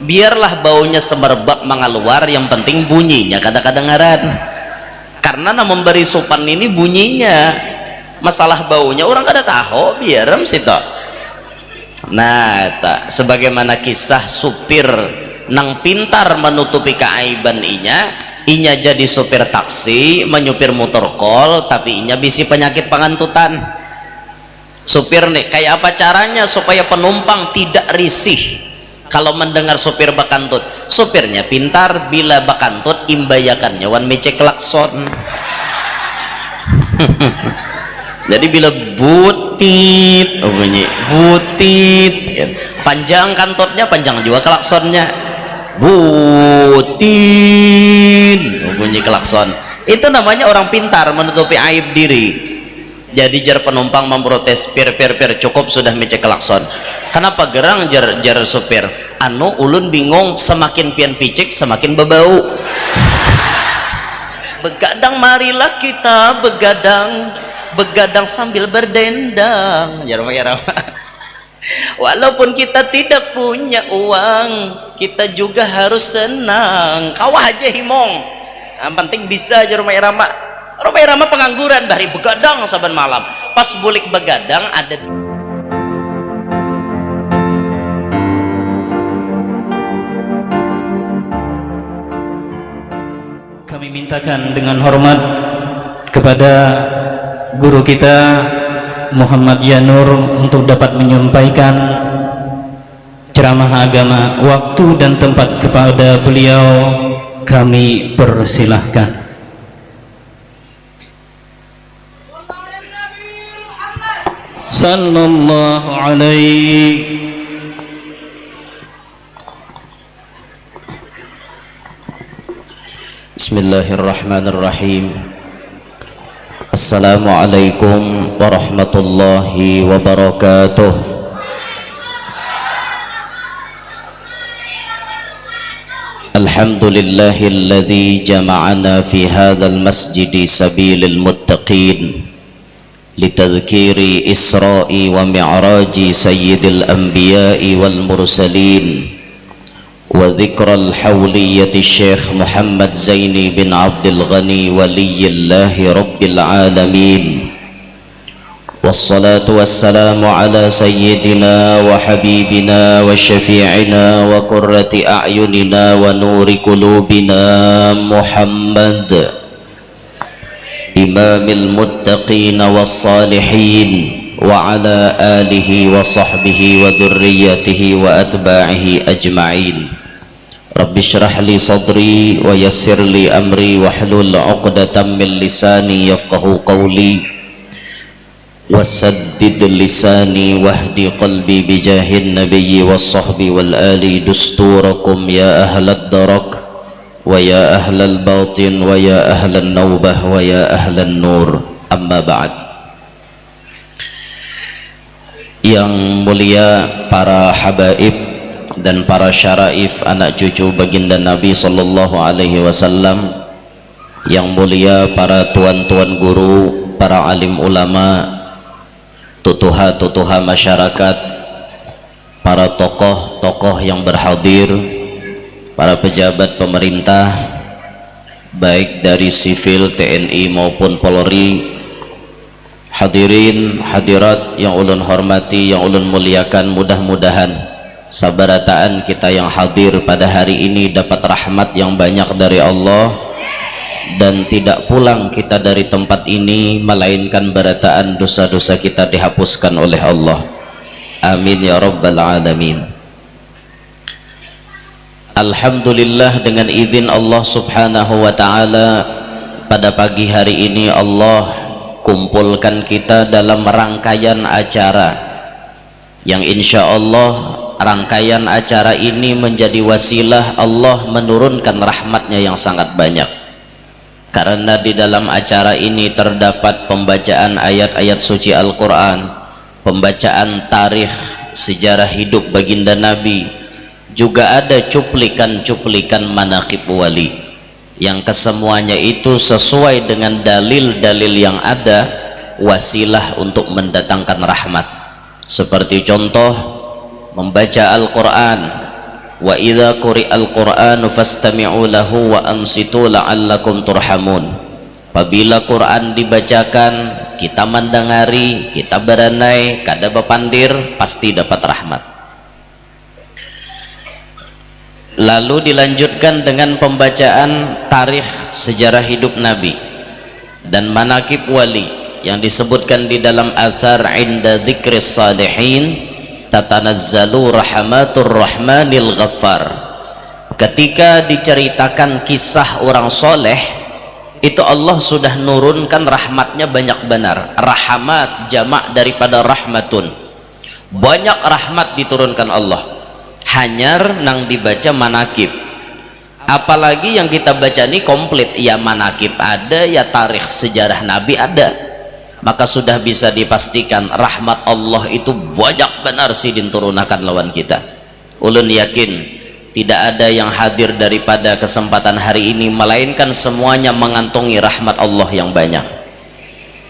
biarlah baunya semerbak mengaluar, yang penting bunyinya kadang-kadang ngaran. Karena memberi sopan ini bunyinya, masalah baunya orang kada tahu, biarem situ. Nah tak sebagaimana kisah supir nang pintar menutupi keaiban inya jadi supir taksi, menyupir motor kol, tapi inya bisi penyakit pangantutan. Supir nih kayak apa caranya supaya penumpang tidak risih kalau mendengar supir bakantut? Supirnya pintar, bila bakantut imbayakannya wan mecek klakson. Jadi bila butit bunyi butit, panjang kantotnya, panjang juga klaksonnya, butit bunyi klakson. Itu namanya orang pintar menutupi aib diri. Jadi jar penumpang memprotes, pir cukup sudah mecek klakson. Kenapa gerang jar supir? Anu ulun bingung, semakin pian picik semakin bebau. Begadang marilah kita begadang sambil berdendang. Ya Rama. Walaupun kita tidak punya uang, kita juga harus senang. Kawah aja himong. Yang penting bisa aja Rama Rama pengangguran dari begadang saban malam. Pas bulik begadang ada. Kami mintakan dengan hormat kepada guru kita Muhammad Yanur untuk dapat menyampaikan ceramah agama. Waktu dan tempat kepada beliau kami persilahkan. Sallallahu alaihi. Bismillahirrahmanirrahim. Assalamualaikum warahmatullahi wabarakatuh. Alhamdulillahilladzi jama'ana fi hadzal masjidi sabilil muttaqin litadhkiri isra'i wa mi'raji sayyidil anbiya'i wal mursalin wa dzikral hawliyyati Syekh Muhammad Zaini bin Abdul Ghani waliyillahi rabbil alamin. Wassalatu wassalamu ala sayyidina wa habibina wa syafi'ina wa qurrati a'yunina wa nuri qulubina Muhammad imamil muttaqin wassalihin wa ala alihi wa sahbihi wa dhurriyyatihi wa atba'ihi ajma'in. Rabbi syrah li sadri wa yassir li amri wa hlul 'uqdatam min lisani yafqahu qawli wasaddid lisani wahdi qalbi bijahin nabiyyi was sahbi wal ali dusturakum ya ahlad darak wa ya ahlal batin wa ya ahlan naubah wa ya ahlan nur. Amma ba'd. Yang mulia para habaib dan para syaraif anak cucu baginda Nabi sallallahu alaihi wasallam, yang mulia para tuan-tuan guru, para alim ulama, tutuha masyarakat, para tokoh-tokoh yang berhadir, para pejabat pemerintah baik dari sivil, TNI maupun Polri, hadirin hadirat yang ulun hormati, yang ulun muliakan, mudah-mudahan sabarataan kita yang hadir pada hari ini dapat rahmat yang banyak dari Allah dan tidak pulang kita dari tempat ini melainkan barataan dosa-dosa kita dihapuskan oleh Allah. Amin ya rabbal alamin. Alhamdulillah, dengan izin Allah subhanahu wa ta'ala, pada pagi hari ini Allah kumpulkan kita dalam rangkaian acara yang insya Allah rangkaian acara ini menjadi wasilah Allah menurunkan rahmatnya yang sangat banyak, karena di dalam acara ini terdapat pembacaan ayat-ayat suci Al-Quran, pembacaan tarikh sejarah hidup baginda Nabi, juga ada cuplikan-cuplikan manaqib wali yang kesemuanya itu sesuai dengan dalil-dalil yang ada, wasilah untuk mendatangkan rahmat. Seperti contoh membaca Al-Quran wa idza quri'al qur'anu fastami'u lahu wa ansitu la'allakum turhamun. Apabila Quran dibacakan, kita mendengari, kita beranai, kada bepandir, pasti dapat rahmat. Lalu dilanjutkan dengan pembacaan tarikh sejarah hidup Nabi dan manaqib wali yang disebutkan di dalam athar inda dzikris salihin tatanazzalu rahmatur rahmanil ghaffar. Ketika diceritakan kisah orang soleh, itu Allah sudah nurunkan rahmatnya banyak benar. Rahmat jamak daripada rahmatun, banyak rahmat diturunkan Allah. Hanyar nang dibaca manakib, apalagi yang kita baca ini komplit, ya manakib ada, ya tarikh sejarah Nabi ada, maka sudah bisa dipastikan rahmat Allah itu banyak benar sih diturunkan lawan kita. Ulun yakin tidak ada yang hadir daripada kesempatan hari ini melainkan semuanya mengantongi rahmat Allah yang banyak.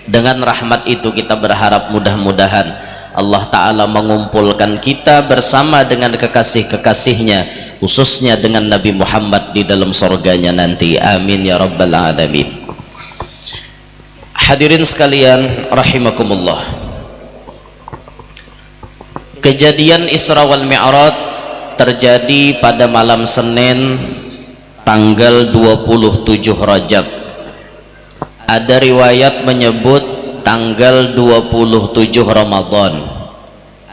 Dengan rahmat itu kita berharap mudah-mudahan Allah Ta'ala mengumpulkan kita bersama dengan kekasih-kekasihnya, khususnya dengan Nabi Muhammad di dalam surganya nanti. Amin ya rabbal alamin. Hadirin sekalian rahimakumullah, kejadian Isra wal Mi'raj terjadi pada malam Senin tanggal 27 Rajab. Ada riwayat menyebut tanggal 27 Ramadan,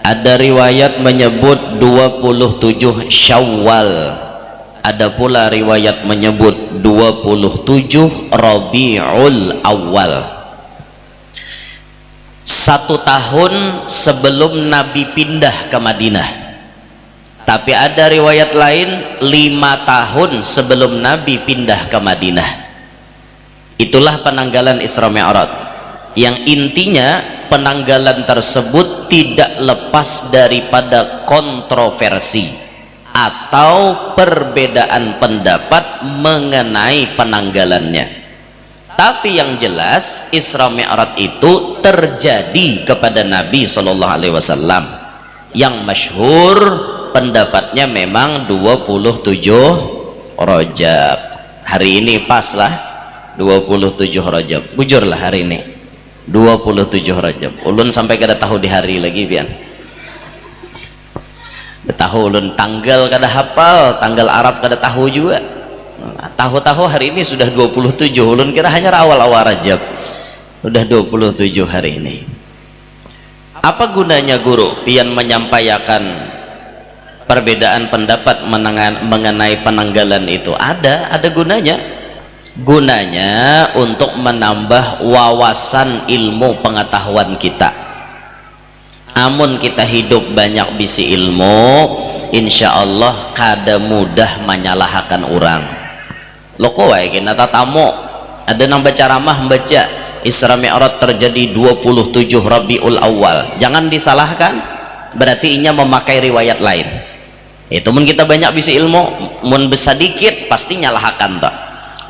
ada riwayat menyebut 27 Syawal, ada pula riwayat menyebut 27 Rabiul Awal. 1 tahun sebelum Nabi pindah ke Madinah. Tapi ada riwayat lain 5 tahun sebelum Nabi pindah ke Madinah. Itulah penanggalan Isra Mi'raj, yang intinya penanggalan tersebut tidak lepas daripada kontroversi atau perbedaan pendapat mengenai penanggalannya. Tapi yang jelas Isra Mi'raj itu terjadi kepada Nabi SAW. Yang masyhur pendapatnya memang 27 Rajab. Hari ini pas lah 27 Rajab, bujurlah hari ini 27 Rajab. Ulun sampai kada tahu di hari lagi pian. Tahu ulun tanggal kada hafal, tanggal Arab kada tahu juga. Tahu-tahu hari ini sudah 27. Ulun kira hanya awal-awal Rajab. Sudah 27 hari ini. Apa gunanya guru pian menyampaikan perbedaan pendapat mengenai penanggalan itu? Ada gunanya. Gunanya untuk menambah wawasan ilmu pengetahuan kita. Amun kita hidup banyak bisi ilmu, insya Allah kada mudah menyalahkan orang. Loko wae kena tatamu ada nang baca ramah membaca Isra Mi'raj terjadi 27 Rabiul Awal, jangan disalahkan, berarti inya memakai riwayat lain. Itu mun kita banyak bisi ilmu, mun besadikit pasti nyalahkan tak.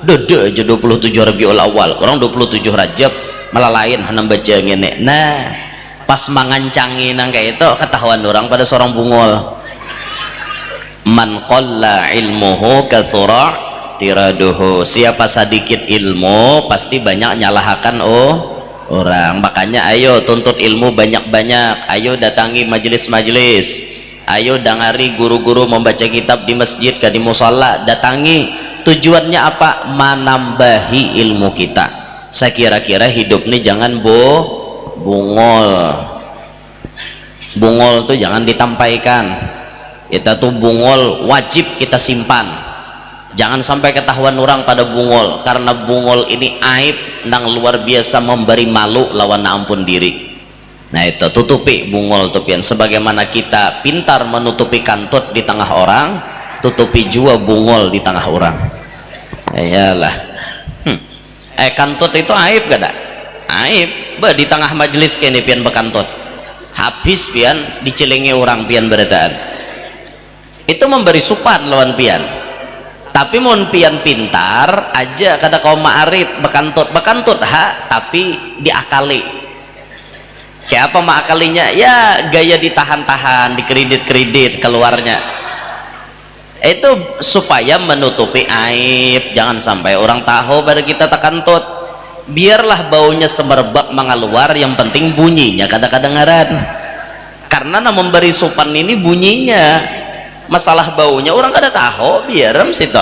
Dede aja 27 Rabiul Awal, orang 27 Rajab malah lain hanam baca ngene. Nah, pas mangancangi nang kayak itu ketahuan orang pada seorang bungol. Man qalla ilmuhu katsura tiraduhu. Siapa sedikit ilmu pasti banyak nyalahkan orang. Makanya ayo tuntut ilmu banyak-banyak, ayo datangi majelis-majelis, ayo dengari guru-guru membaca kitab di masjid ke di musalla, datangi. Tujuannya apa? Menambahi ilmu kita. Saya kira-kira hidup ini jangan bungol. Bungol tuh jangan ditampaikan. Kita tuh bungol wajib kita simpan. Jangan sampai ketahuan orang pada bungol, karena bungol ini aib nang luar biasa, memberi malu lawan ampun diri. Nah itu tutupi bungol tupian. Sebagaimana kita pintar menutupi kantut di tengah orang, tutupi juga bungol di tengah orang. Iyalah. Kantut itu aib kada? Aib. Di tengah majelis kene pian bekantut. Habis pian dicelengi orang pian berataan. Itu memberi supan lawan pian. Tapi mun pian pintar aja kada kau ma'arif bekantut tapi diakali. Kayak apa ma'akalinya? Ya gaya ditahan-tahan, dikredit-kredit keluarnya. Itu supaya menutupi aib, jangan sampai orang tahu pada kita takantut. Biarlah baunya semerbak mengeluar, yang penting bunyinya kadang-kadang ngaran. Karena memberi sopan ini bunyinya, masalah baunya orang kada tahu, biarem situ.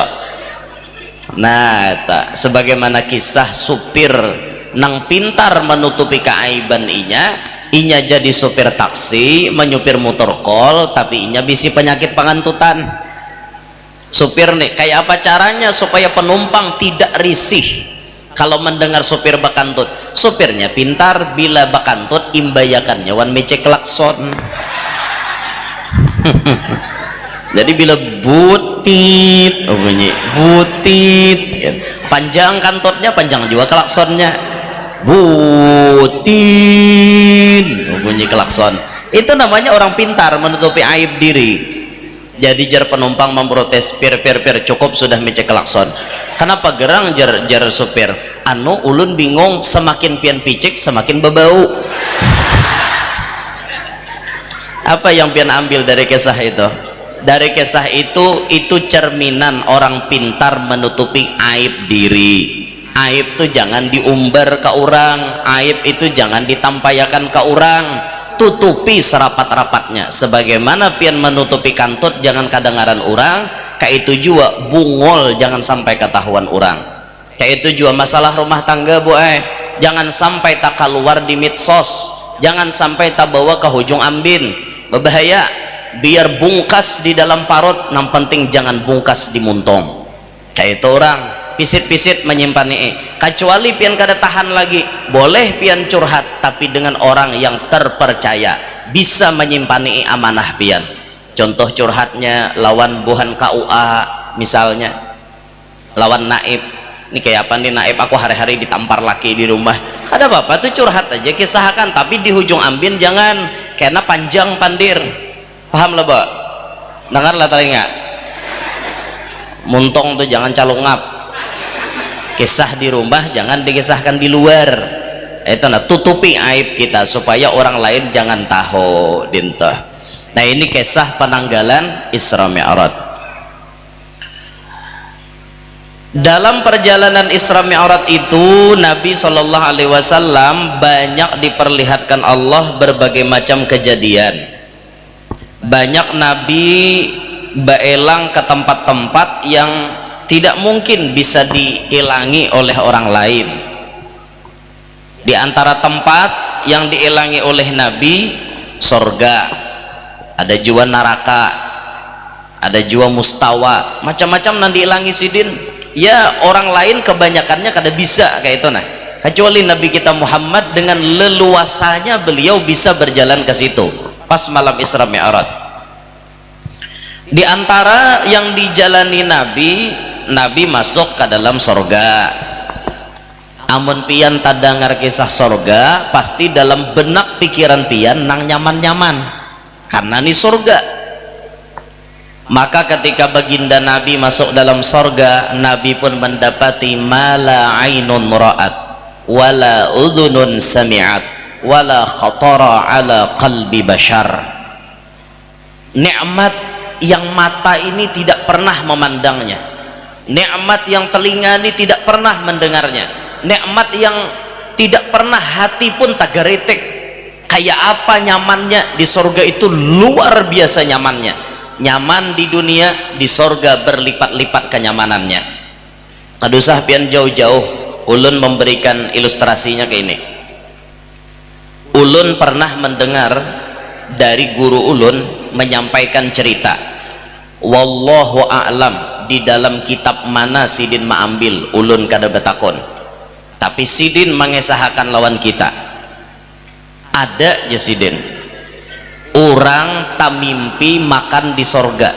Nah, sebagaimana kisah supir nang pintar menutupi keaiban inya jadi supir taksi, menyupir motor kol, tapi inya bisi penyakit pangantutan. Supir nih, kayak apa caranya supaya penumpang tidak risih kalau mendengar supir bakantut? Supirnya pintar, bila bakantut imbayakannya wan mece klakson. Jadi bila butit, bunyi butit, panjang kantutnya, panjang juga klaksonnya. Butit, bunyi klakson. Itu namanya orang pintar menutupi aib diri. Jadi jar penumpang memprotes, pir cukup sudah mece klakson. Kenapa gerang jar supir? Anu ulun bingung, semakin pian picik semakin bebau. Apa yang pian ambil dari kisah itu? Dari kisah itu cerminan orang pintar menutupi aib diri. Aib itu jangan diumbar ke orang, aib itu jangan ditampayakan ke orang, tutupi serapat-rapatnya. Sebagaimana pian menutupi kantut jangan kadengaran orang, kayak itu juga bungol jangan sampai ketahuan orang. Kayak itu juga masalah rumah tangga, Bu, jangan sampai tak keluar di medsos, jangan sampai tak bawa ke hujung ambin, berbahaya. Biar bungkas di dalam parut, yang penting jangan bungkas di muntong. Kayak itu orang pisit-pisit menyimpan kecuali pian kada tahan lagi, boleh pian curhat, tapi dengan orang yang terpercaya, bisa menyimpan amanah pian. Contoh curhatnya lawan buhan KUA misalnya, lawan naib. Ini kayak apa nih naib, aku hari-hari ditampar laki di rumah. Ada apa-apa tuh curhat aja, kisahkan, tapi di hujung ambin jangan, karena panjang pandir. Paham lah, Pak? Dengar lah telinga. Muntong tuh jangan calungap. Kisah di rumah jangan dikisahkan di luar. Itu nah, tutupi aib kita supaya orang lain jangan tahu dinta. Nah, ini kisah penanggalan Isra Mi'raj. Dalam perjalanan Isra Mi'raj itu Nabi SAW banyak diperlihatkan Allah berbagai macam kejadian. Banyak Nabi baelang ke tempat-tempat yang tidak mungkin bisa diilangi oleh orang lain. Di antara tempat yang diilangi oleh Nabi, sorga, ada juga neraka, ada juga mustawa, macam-macam nanti ilangi sidin. Ya orang lain kebanyakannya kada bisa kayak itu nah. Kecuali Nabi kita Muhammad dengan leluasanya beliau bisa berjalan ke situ pas malam Isra Mi'raj. Di antara yang dijalani Nabi masuk ke dalam sorga. Amun pian tadengar kisah sorga, pasti dalam benak pikiran pian nang nyaman-nyaman karena ini sorga. Maka ketika baginda Nabi masuk dalam sorga, Nabi pun mendapati mala ainun ra'at wala udhunun sami'at wala khatara ala qalbi bashar. Nikmat yang mata ini tidak pernah memandangnya, nikmat yang telinga ini tidak pernah mendengarnya, nikmat yang tidak pernah hati pun tagaretek. Kayak apa nyamannya di sorga itu, luar biasa nyamannya. Nyaman di dunia, di sorga berlipat-lipat kenyamanannya. Kadusah pian jauh-jauh ulun memberikan ilustrasinya ke ini. Ulun pernah mendengar dari guru ulun menyampaikan cerita, wallahu a'lam, di dalam kitab mana sidin ma'ambil ulun kada betakon, tapi sidin mengesahkan lawan kita. Ada aja sidin orang tamimpi makan di sorga,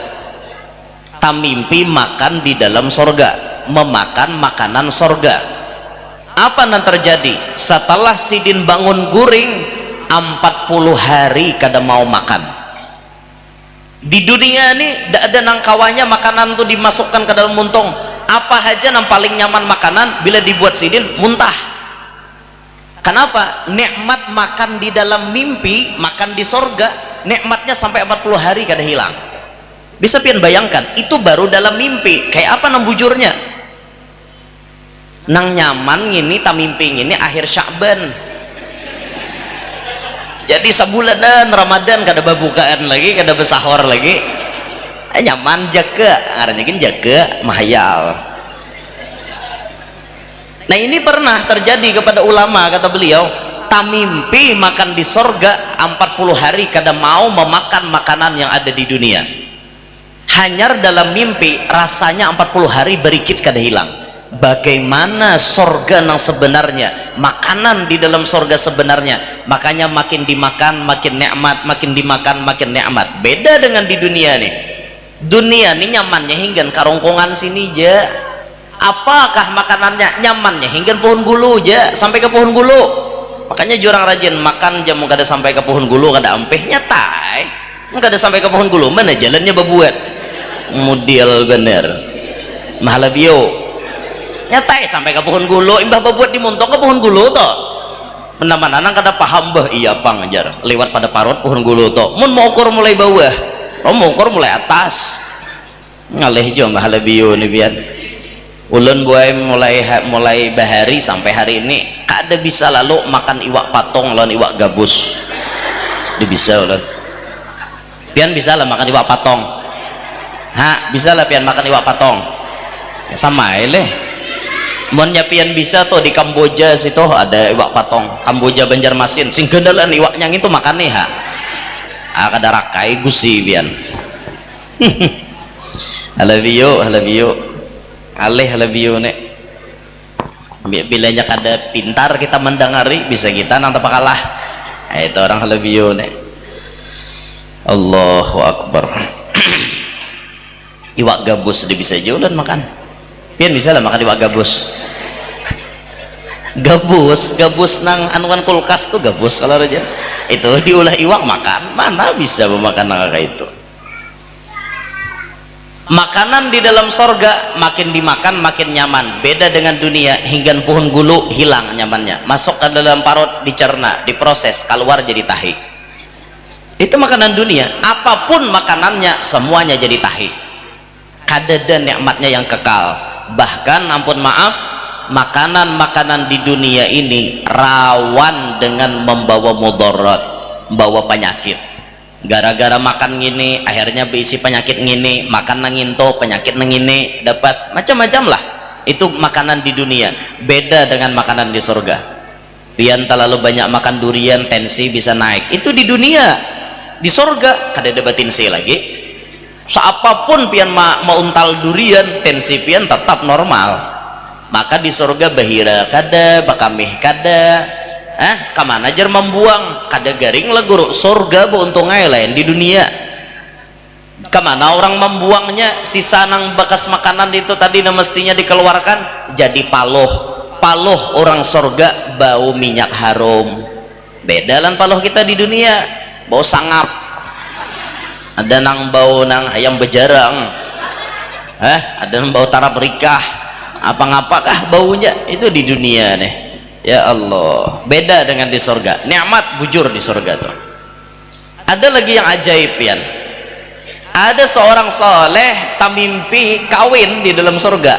tamimpi makan di dalam sorga, memakan makanan sorga. Apa yang terjadi setelah sidin bangun guring 40 hari kada mau makan? Di dunia ini tidak ada nangkawanya makanan tuh dimasukkan ke dalam muntong. Apa aja yang paling nyaman makanan bila dibuat sidin muntah. Kenapa? Nikmat makan di dalam mimpi, makan di sorga, nikmatnya sampai 40 hari kada hilang. Bisa pian bayangkan, itu baru dalam mimpi. Kayak apa nang bujurnya? Nang nyaman ngini tamimpi ngini akhir Sya'ban. Jadi sebulanan Ramadan kada babukaan lagi, kada besahur lagi. Nyaman jaga, ngarannya kan jaga mahayal. Nah ini pernah terjadi kepada ulama, kata beliau, tamimpi makan di sorga 40 hari kada mau memakan makanan yang ada di dunia. Hanyar dalam mimpi rasanya 40 hari berikit kada hilang. Bagaimana sorga yang sebenarnya, makanan di dalam sorga sebenarnya. Makanya makin dimakan makin nikmat, makin dimakan makin nikmat. Beda dengan di dunia nih. Dunia nih nyamannya hingga karongkongan sini aja. Apakah makanannya? Nyamannya hingga pohon gulu aja, sampai ke pohon gulu. Makanya jurang rajin makan jamu kada sampai ke pohon gulu, kada ampehnya tai. Kada sampai ke pohon gulu, mana jalannya babuat. Model bener. Mahalabio. Nyatai sampai ke pohon gulu, imbah babuat dimontok ke pohon gulu toh. Menaman-anang kada paham bah, iya pang ajar. Lewat pada parut pohon gulu toh. Mun mau ukur mulai bawah, mau ukur mulai atas. Ngalih jo mahalabio nih biar. Ulun buai mulai bahari sampai hari ini kada bisa lalu makan iwak patong lawan iwak gabus. Dia bisa ulun. Pian bisa lah makan iwak patong. Ha, bisa lah pian makan iwak patong. Ya, sama leh. Monnya pian bisa tuh di Kamboja situ ada iwak patong. Kamboja Banjarmasin sing gendalan iwaknya itu makan nih ha. Ah kada rakai gusi pian. Halabiyo. Alih lebih nek bilanya kada pintar kita mendengari bisa kita nang tepa kalah. Itu orang lebih nek. Allahu Akbar. Iwak gabus dia bisa jualan makan. Pian bisa lah makan iwak gabus. Gabus nang anuan kulkas tuh gabus kalau aja. Itu diolah iwak makan. Mana bisa memakan nang kayak itu. Makanan di dalam sorga makin dimakan makin nyaman. Beda dengan dunia, hingga pohon gulu hilang nyamannya, masuk ke dalam parut, dicerna, diproses, keluar jadi tahi. Itu makanan dunia. Apapun makanannya semuanya jadi tahi. Kadada nikmatnya yang kekal. Bahkan ampun maaf, makanan-makanan di dunia ini rawan dengan membawa mudarat, membawa penyakit. Gara-gara makan gini akhirnya berisi penyakit gini, makan nanginto penyakit nangini, dapat macam-macam lah. Itu makanan di dunia. Beda dengan makanan di surga. Pian terlalu banyak makan durian tensi bisa naik. Itu di dunia. Di surga kada ada tensi lagi. Seapapun pian mau untal durian tensi pian tetap normal. Maka di surga bahira kada, bakamih kada. Kamana ajar membuang kada garing lah guru surga bu untung aja lain di dunia. Kamana orang membuangnya sisa nang bekas makanan itu tadi mestinya dikeluarkan jadi paloh orang surga bau minyak harum. Beda lan paloh kita di dunia bau sangap, ada nang bau nang ayam bejarang, ada nang bau tarap rikah, apa-ngapakah baunya itu di dunia nih. Ya Allah, beda dengan di surga. Nikmat bujur di surga tuh. Ada lagi yang ajaib pian. Ada seorang soleh tamimpi kawin di dalam surga.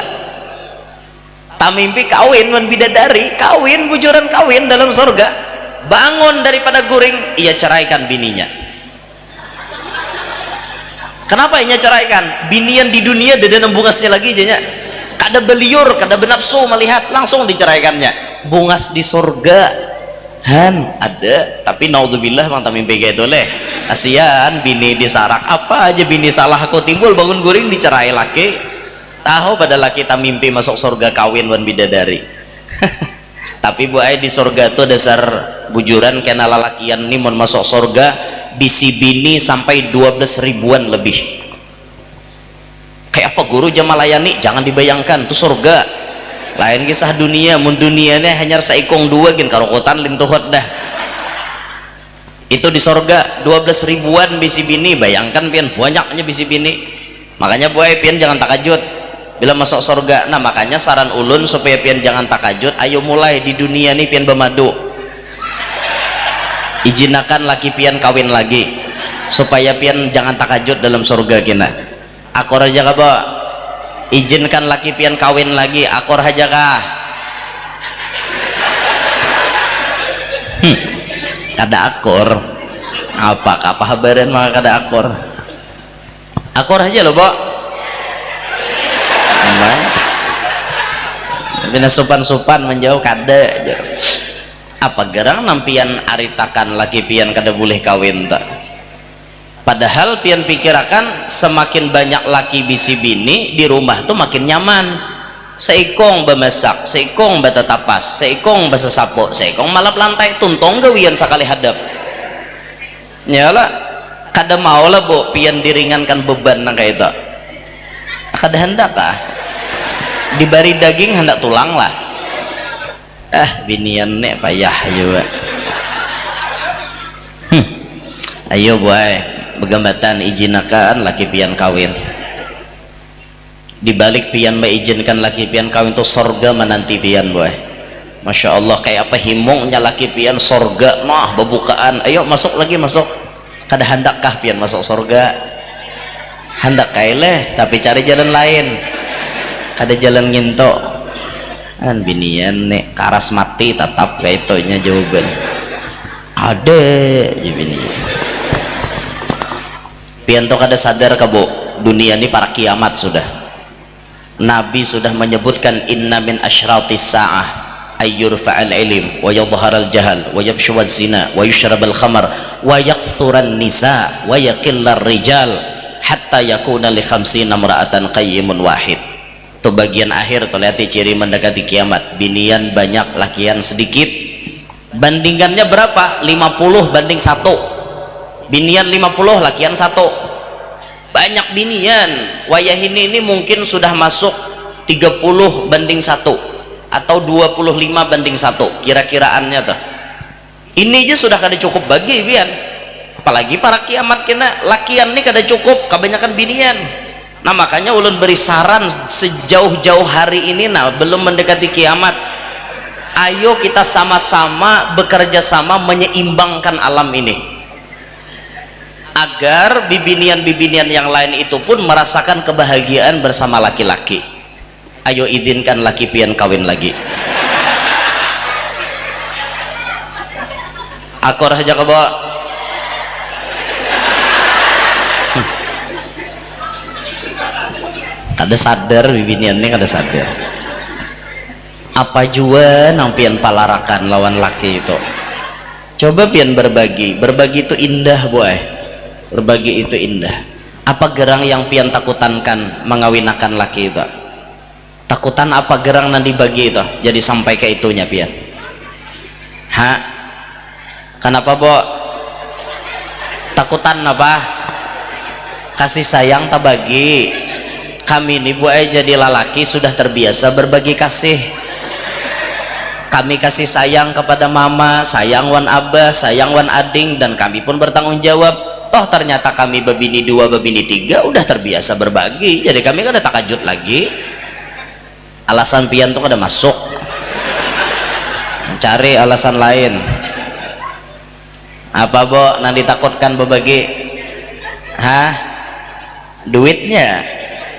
Tamimpi kawin wan bidadari, kawin bujuran kawin dalam surga. Bangun daripada guring, ia ceraikan bininya. Kenapa ia ceraikan? Binian di dunia dada bungasnya lagi jadinya. Kada beliur, kada benapsu melihat, langsung diceraikannya. Bungas di surga ada, tapi naudzubillah mang mimpi kayak itu leh. Asian bini disarak apa aja bini salah aku timbul bangun guring dicerai laki. Tahu pada laki tak mimpi masuk surga kawin wan bidadari. Tapi bu ay di surga tuh dasar bujuran kena lalakian nih mau masuk surga bisi bini sampai 12 ribuan lebih. Kayak apa guru jamalayani jangan dibayangkan tuh surga. Lain kisah dunia, mun dunianya hanya saikong dua gin karokotan lintuhot dah. Itu di sorga 12 ribuan bisi bini, bayangkan pian banyaknya bisi bini. Makanya buai pian jangan takajud bila masuk sorga. Nah makanya saran ulun supaya pian jangan takajud, ayo mulai di dunia nih pian bermadu. Ijinakan laki pian kawin lagi. supaya pian jangan takajud dalam surga kina. Akor aja kah bo, izinkan laki pian kawin lagi, akor aja kah? Kada akor apa habaran maka kada akor aja loh bo. Bina sopan menjauh kada apa gerang nampian aritakan laki pian kada boleh kawin tak, padahal pian pikirakan semakin banyak laki bisi bini di rumah tuh makin nyaman. Seikong bemasak, seikong batatapas, seikong basasapo, seikong malap lantai tuntong gawian sekali hadap nyala. Kada mau lah bo pian diringankan beban nang kayak itu, kada hendak kah dibari daging hendak tulang lah. Binian nek payah juga. Ayo boy begambatan izinakan laki pian kawin. Dibalik pian mengizinkan laki pian kawin tuh sorga menanti pian boy. Masya Allah kayak apa himungnya laki pian sorga nah bebukaan. Ayo masuk lagi masuk. Kada hendakkah pian masuk sorga? Hendak kaileh tapi cari jalan lain. Kada jalan nginto kan binian nek karas mati tetap kayak itunya jawaban ada ya bini pian to kada sadar kabo dunia ini para kiamat sudah. Nabi sudah menyebutkan inna min asyratis sa'ah ayyurfa'al ilim wa yadhharal jahal wa yabshuwaz zina wa yushrabal khamar wa yakthuran nisa wa yaqillar rijal hatta yakuna li khamsina imra'atan qayyimun wahid. Itu bagian akhir tuh lihat ciri mendekati kiamat, binian banyak lakian sedikit. Bandingannya berapa? 50 banding 1. Binian 50 lakian 1. Banyak binian wayah ini mungkin sudah masuk 30 banding 1 atau 25 banding 1 kira-kiraannya tuh. Ini aja sudah kada cukup bagi bian, apalagi para kiamat kena lakian nih kada cukup kebanyakan binian. Nah makanya ulun beri saran sejauh-jauh hari ini nah belum mendekati kiamat, ayo kita sama-sama bekerja sama menyeimbangkan alam ini agar bibinian-bibinian yang lain itu pun merasakan kebahagiaan bersama laki-laki. Ayo izinkan laki pian kawin lagi. Akor aja ke bawah. Kada sadar bibinian ini kada sadar. Apa jua nang pian palarakan lawan laki itu. Coba pian berbagi itu indah boy. Berbagi itu indah. Apa gerang yang pian takutankan mengawinakan laki itu? Takutan apa gerang nanti bagi itu? Jadi sampai ke itunya pian. Kenapa bo? Takutan apa? Kasih sayang tak bagi. Kami ini boy jadi lalaki sudah terbiasa berbagi kasih. Kami kasih sayang kepada mama, sayang wan abah, sayang wan ading, dan kami pun bertanggung jawab. Toh ternyata kami babini 2, babini 3 udah terbiasa berbagi, jadi kami kan ada takajud lagi. Alasan pian tuh kada masuk, cari alasan lain. Apa bo nanti takutkan berbagi?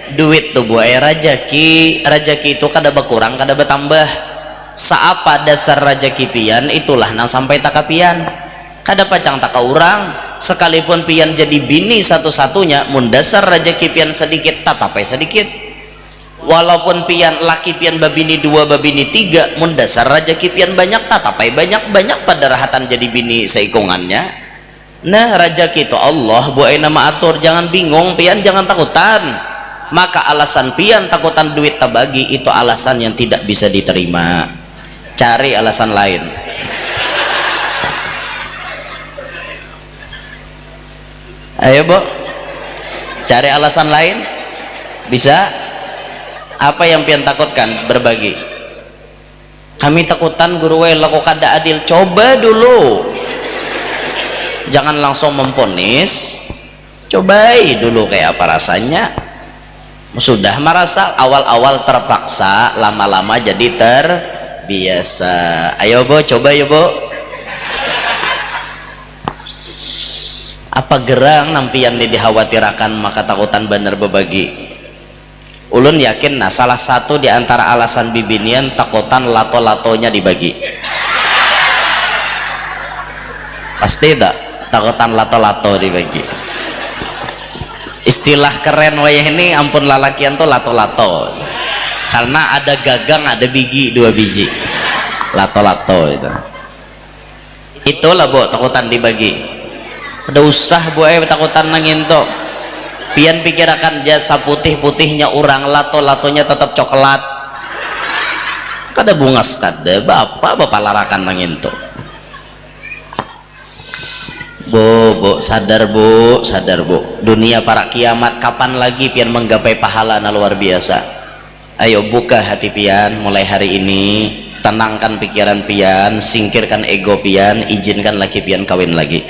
Duit tuh buat rajaki itu kada berkurang kada bertambah. Saapa dasar rajaki pian itulah nang sampai takapian. Kada pacang taka urang sekalipun pian jadi bini satu-satunya mun dasar rajaki pian sedikit tatapai sedikit. Walaupun pian laki pian babini 2 babini 3 mun dasar rajaki pian banyak tatapai banyak pada rahatan jadi bini seikungannya. Nah rajaki itu Allah buat nama atur, jangan bingung pian, jangan takutan. Maka alasan pian takutan duit tabagi itu alasan yang tidak bisa diterima. Cari alasan lain. Ayo bo, cari alasan lain. Bisa? Apa yang pian takutkan? Berbagi. Kami takutan guru laku kada adil. Coba dulu, jangan langsung memponis. Cobai dulu kayak apa rasanya. Sudah merasa awal-awal terpaksa, lama-lama jadi terbiasa. Ayo bo, coba ya bo. apa gerang nampian dikhawatirkan maka takutan bener bebagi. Ulun yakin nah salah satu di antara alasan bibinian takutan lato-latonya dibagi. Pasti tak takutan lato-lato dibagi. Istilah keren wayah ini ampun lalakian tuh lato-lato, karena ada gagang ada biji 2 biji, lato-lato itulah bu takutan dibagi. Ada usah bu takutan nangin tuh pian pikirakan jasa putih-putihnya orang, lato-latonya tetap coklat kada bungas kada bapak larakan nangin tuh. Bu, sadar bu, dunia para kiamat kapan lagi pian menggapai pahala na luar biasa. Ayo buka hati pian mulai hari ini, tenangkan pikiran pian, singkirkan ego pian, izinkan laki pian kawin lagi.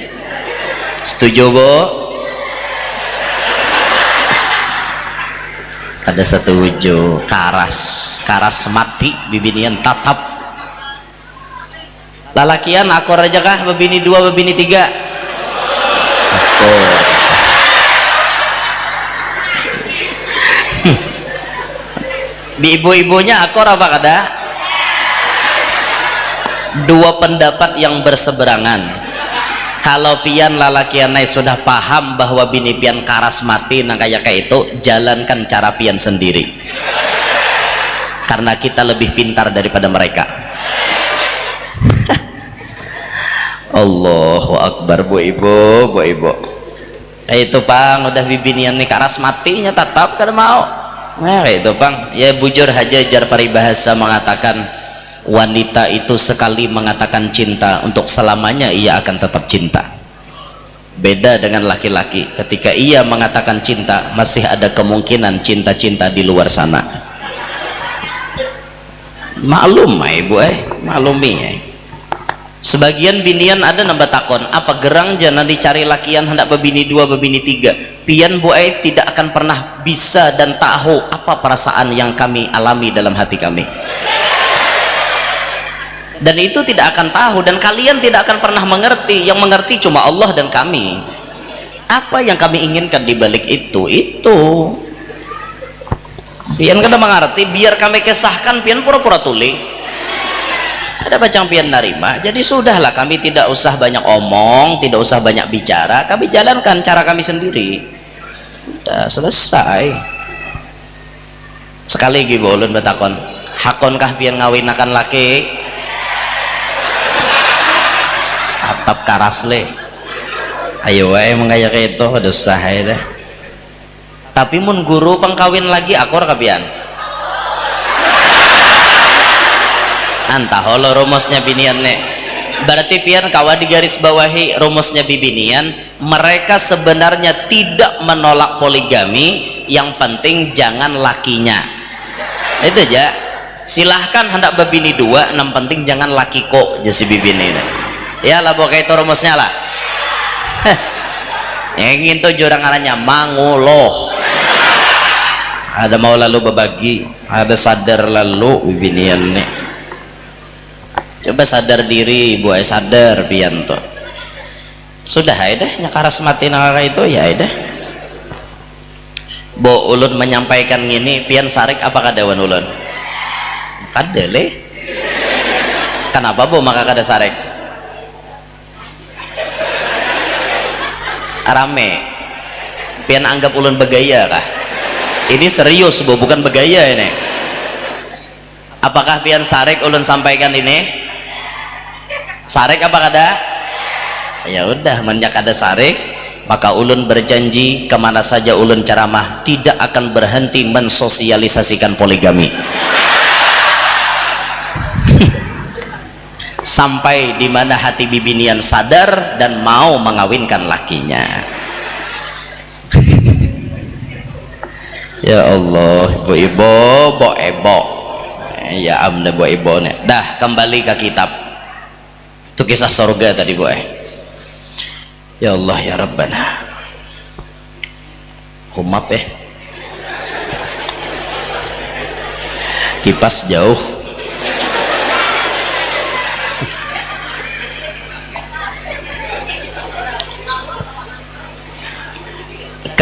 Setuju bu? Ada setuju. Karas mati bibinian tatap. Lalakian akor aja kah bebini 2 bebini 3? Di ibu-ibunya akor apa kada? 2 pendapat yang berseberangan. Kalau pian lalakianai sudah paham bahwa bini pian karas mati nang kayak itu, jalankan cara pian sendiri, karena kita lebih pintar daripada mereka. Allahu Akbar bu ibu. Itu pang udah bibinian nih karas matinya tetap kada mau. Nah itu pang ya bujur haja jar paribahasa mengatakan wanita itu sekali mengatakan cinta untuk selamanya ia akan tetap cinta. Beda dengan laki-laki, ketika ia mengatakan cinta masih ada kemungkinan cinta-cinta di luar sana. Maklum ibu maklumi. Sebagian binian ada nambah takon apa gerang jana dicari lakian hendak bebini 2 bebini 3. Pian buai tidak akan pernah bisa dan tahu apa perasaan yang kami alami dalam hati kami, dan itu tidak akan tahu, dan kalian tidak akan pernah mengerti. Yang mengerti cuma Allah dan kami. Apa yang kami inginkan di balik itu pian kada mengerti. Biar kami kesahkan pian pura-pura tuli, ada bacang pian narima. Jadi sudahlah, kami tidak usah banyak omong, tidak usah banyak bicara, kami jalankan cara kami sendiri. Udah selesai. Sekali lagi boleh batakon, hakonkah pian ngawinakan laki? Atap karasle. Ayo wae mengaya kayak itu udah usah deh. Tapi mun guru pengkawin lagi akor kapian. Antah holo rumusnya binian nek. Berarti pian kawa di garis bawahi rumusnya bibinian, mereka sebenarnya tidak menolak poligami, yang penting jangan lakinya. Itu aja. Silahkan hendak bebini 2, yang penting jangan laki kok jasi bibini ini. Ya lah pokoknya itu rumusnya lah. Yang ingin tuh jurang arahnya manguloh. Ada mau lalu berbagi, ada sadar lalu bibinian nih. Coba sadar diri ibu, sadar pian tuh. Sudah deh nyakaras mati nangka itu ya deh. Bo ulun menyampaikan gini pian sarik apa kadawan ulun? Kadele. Kenapa bo maka kada sarik? Rame. Pian anggap ulun begaya kah? Ini serius bo, bukan begaya ini. Apakah pian sarik ulun sampaikan ini? Sarik apa kada? Ya udah, menyak ada sarik, maka ulun berjanji kemana saja ulun ceramah tidak akan berhenti mensosialisasikan poligami. Sampai dimana hati bibinian sadar dan mau mengawinkan lakinya. Ya Allah, ibu-ibu, bo-ebo, ya amna bo-ebo nih. Dah kembali ke kitab. Itu kisah surga tadi bu. Ya Allah ya Rabbana. Humap kipas jauh.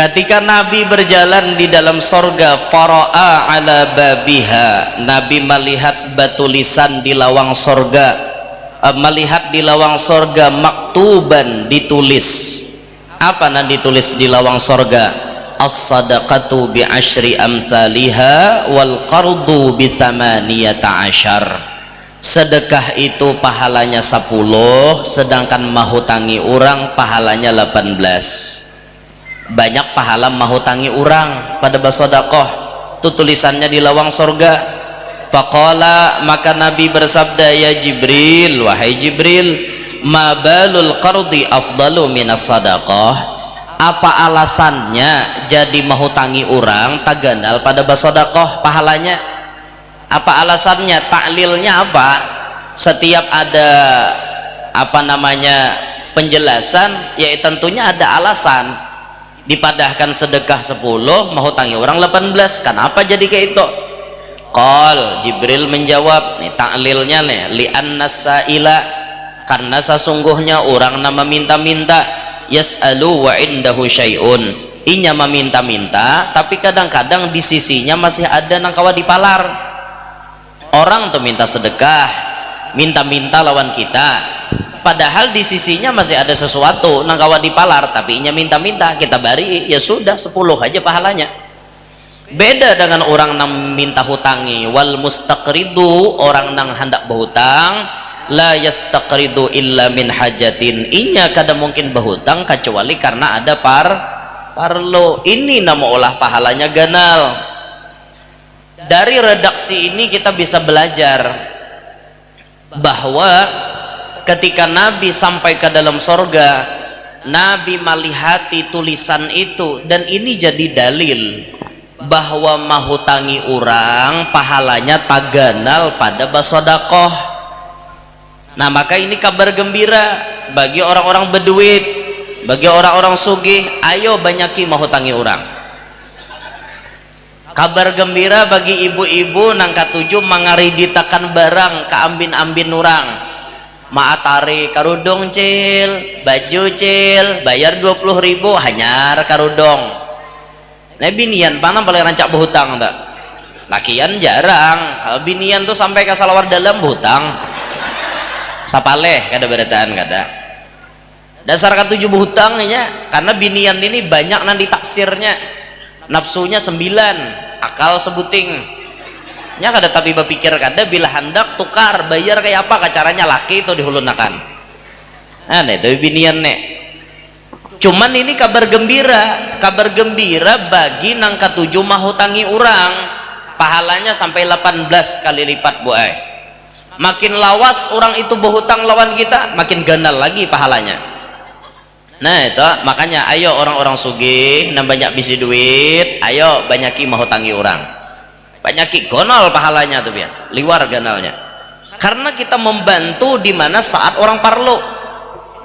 Ketika Nabi berjalan di dalam sorga, fara'a ala babiha, Nabi melihat batu lisan di lawang sorga, melihat di lawang sorga maktuban, ditulis. Apa yang ditulis di lawang sorga? As-sadaqatu bi asyri amthaliha wal qardu bi thamaniyata asyar. Sedekah itu pahalanya 10, sedangkan mahutangi orang pahalanya 18. Banyak pahala mahutangi orang pada bersedekah, itu tulisannya di lawang sorga. Faqala, maka Nabi bersabda, ya Jibril, wahai Jibril, ma balul qardi afdalu minas sadaqah. Apa alasannya jadi mahutangi orang taganal pada bersedekah pahalanya? Apa alasannya? Taklilnya apa? Setiap ada penjelasan, ya tentunya ada alasan. Dipadahkan sedekah 10, mahutangi orang 18. Kenapa jadi kayak itu? Qal, Jibril menjawab, nih taklilnya nih, li'anna sa'ila, karena sesungguhnya orang nama minta-minta, yas'alu wa indahu syai'un, inya meminta-minta tapi kadang-kadang di sisinya masih ada nang kawa dipalar. Orang tuh minta sedekah, minta-minta lawan kita, padahal di sisinya masih ada sesuatu nang kawa dipalar, tapi inya minta-minta, kita bari, ya sudah 10 aja pahalanya. Beda dengan orang nang minta hutangi. Wal mustaqridu, orang nang hendak berhutang, la yastaqridu illa min hajatin, inya kada mungkin berhutang kecuali karena ada parlo. Ini nama olah pahalanya ganal. Dari redaksi ini kita bisa belajar bahwa ketika Nabi sampai ke dalam sorga, Nabi melihati tulisan itu, dan ini jadi dalil bahwa mahutangi orang pahalanya taganal pada bersedekah. Nah, maka ini kabar gembira bagi orang-orang berduit, bagi orang-orang sugih, ayo banyaki mahutangi orang. Kabar gembira bagi ibu-ibu nang katuju mangariditakan barang keambin-ambin orang. Maatari karudong cil, baju cil, bayar 20.000 hanyar karudong. Nah, binian panang paling rancak berhutang tak? Lakian jarang. Kalau binian tuh sampai ke salawar dalam berhutang. Sapaleh kada berataan kada. Dasar katuju berhutangnya karena binian ini banyak nang ditaksirnya. Nafsunya 9, akal sebuting. Nya kada tapi berpikir kada bila hendak tukar bayar kayak apa caranya laki itu dihulunakan. Nah, itu binian nek. Cuman ini kabar gembira bagi nang katuju mahutangi orang, pahalanya sampai 18 kali lipat bu ay. Makin lawas orang itu berhutang lawan kita, makin ganal lagi pahalanya. Nah itu makanya ayo orang-orang sugih nang banyak bisi duit, ayo banyaki mahutangi orang, banyaki gonol pahalanya tuh biar liwar ganalnya, karena kita membantu di mana saat orang parlo.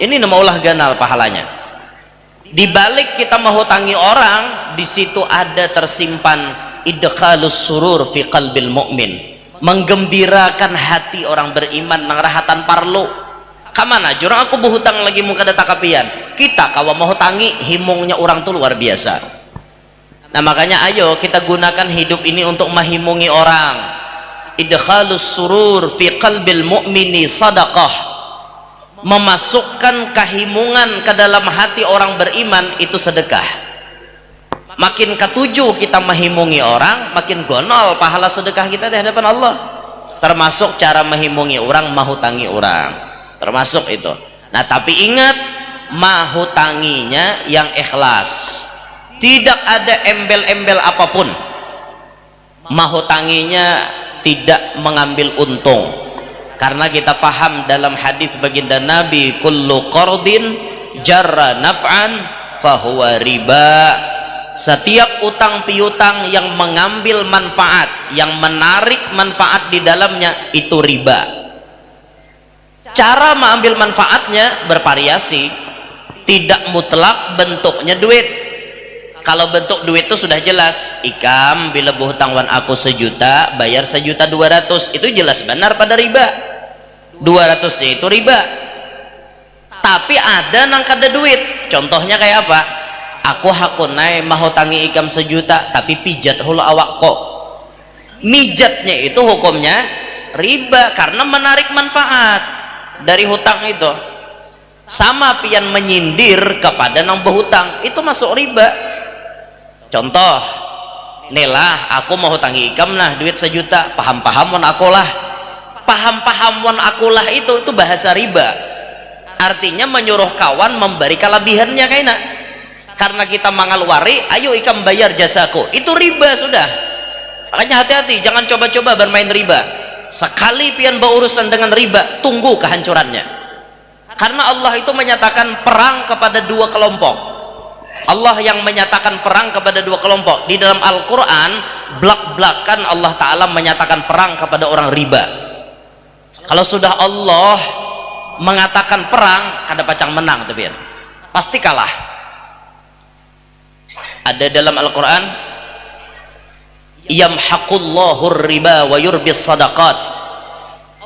Ini nama ulah ganal pahalanya. Di balik kita mahutangi orang, di situ ada tersimpan idkhalus surur fi qalbil mu'min, menggembirakan hati orang beriman nang rahatan parlo. Kamana jurang aku berhutang lagi muka data kapian, kita kawa mahutangi himungnya orang tuh luar biasa. Nah makanya ayo kita gunakan hidup ini untuk menghimungi orang. Idkhalus surur fi qalbil mu'mini sadaqah, memasukkan kehimungan ke dalam hati orang beriman itu sedekah. Makin ketujuh kita menghimungi orang, makin gonol pahala sedekah kita di hadapan Allah. Termasuk cara menghimungi orang, mahutangi orang, termasuk itu. Nah tapi ingat, mahutanginya yang ikhlas, tidak ada embel-embel apapun. Mahutanginya tidak mengambil untung, karena kita paham dalam hadis baginda Nabi, kullu qardin jarra naf'an fahuwa riba. Setiap utang piutang yang mengambil manfaat, yang menarik manfaat di dalamnya, itu riba. Cara mengambil manfaatnya bervariasi, tidak mutlak bentuknya duit. Kalau bentuk duit itu sudah jelas, ikam bila berhutang wan aku 1 juta, bayar 1.200.000, itu jelas benar pada riba. 200 itu riba. Tapi ada nang kada duit, contohnya kayak apa? aku hakunai mau tangi ikam 1 juta tapi pijat hulu awak kok. Mijatnya itu hukumnya riba karena menarik manfaat dari hutang itu. Sama pian menyindir kepada nang berhutang itu masuk riba. Contoh, nelah aku mau hutangi ikam nah duit 1 juta, paham-pahamon aku lah. Paham-pahamon aku lah itu bahasa riba. Artinya menyuruh kawan memberi kelebihannya kayaknya. Karena kita mangaluari, ayo ikam bayar jasaku. Itu riba sudah. Makanya hati-hati, jangan coba-coba bermain riba. Sekali pian berurusan dengan riba, tunggu kehancurannya. Karena Allah itu menyatakan perang kepada 2 kelompok. Allah yang menyatakan perang kepada 2 kelompok. Di dalam Al-Quran, belak-belakan Allah Ta'ala menyatakan perang kepada orang riba. Kalau sudah Allah mengatakan perang, kada pacang menang tuh pian. Pasti kalah. Ada dalam Al-Quran, yamhaqullahu riba wa yurbis sadaqat.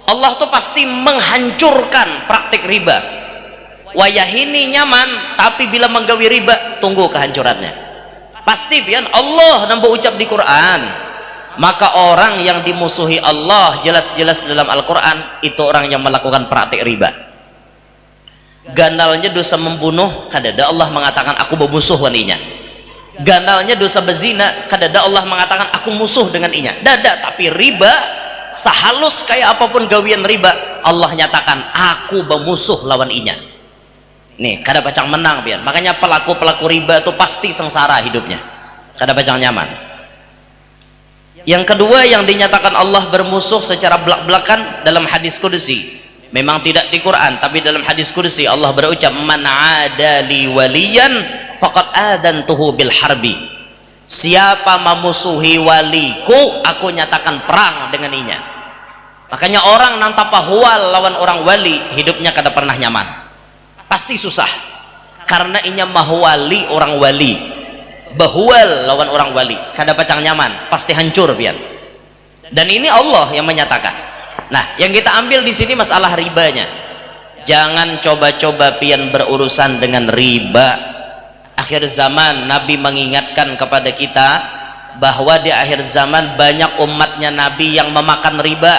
Allah tuh pasti menghancurkan praktik riba. Wayahini nyaman, tapi bila menggawi riba, tunggu kehancurannya. Pasti pian Allah nambah ucap di Quran. Maka orang yang dimusuhi Allah jelas-jelas dalam Al-Quran itu orang yang melakukan praktik riba. Gandalnya dosa membunuh, kadada Allah mengatakan aku bermusuh waninya. Gandalnya dosa bezina, kadada Allah mengatakan aku musuh dengan inya. Dada, tapi riba sehalus kayak apapun gawian riba, Allah nyatakan aku bermusuh lawan inya. Nih, kada pacang menang pian. Makanya pelaku-pelaku riba itu pasti sengsara hidupnya. Kada pacang nyaman. Yang kedua yang dinyatakan Allah bermusuh secara belak-belakan dalam hadis kudusi. Memang tidak di Quran, tapi dalam hadis kudusi Allah berucap, man adali waliyan faqad adantuhu bil harbi. Siapa memusuhi waliku, aku nyatakan perang dengan inya. Makanya orang nang tapahual lawan orang wali, hidupnya kada pernah nyaman. Pasti susah. Karena inya mahuwali orang wali. Bahual lawan orang wali, kada pacang nyaman, pasti hancur pian. Dan ini Allah yang menyatakan. Nah, yang kita ambil di sini masalah ribanya. Jangan coba-coba pian berurusan dengan riba. Akhir zaman Nabi mengingatkan kepada kita bahwa di akhir zaman banyak umatnya Nabi yang memakan riba.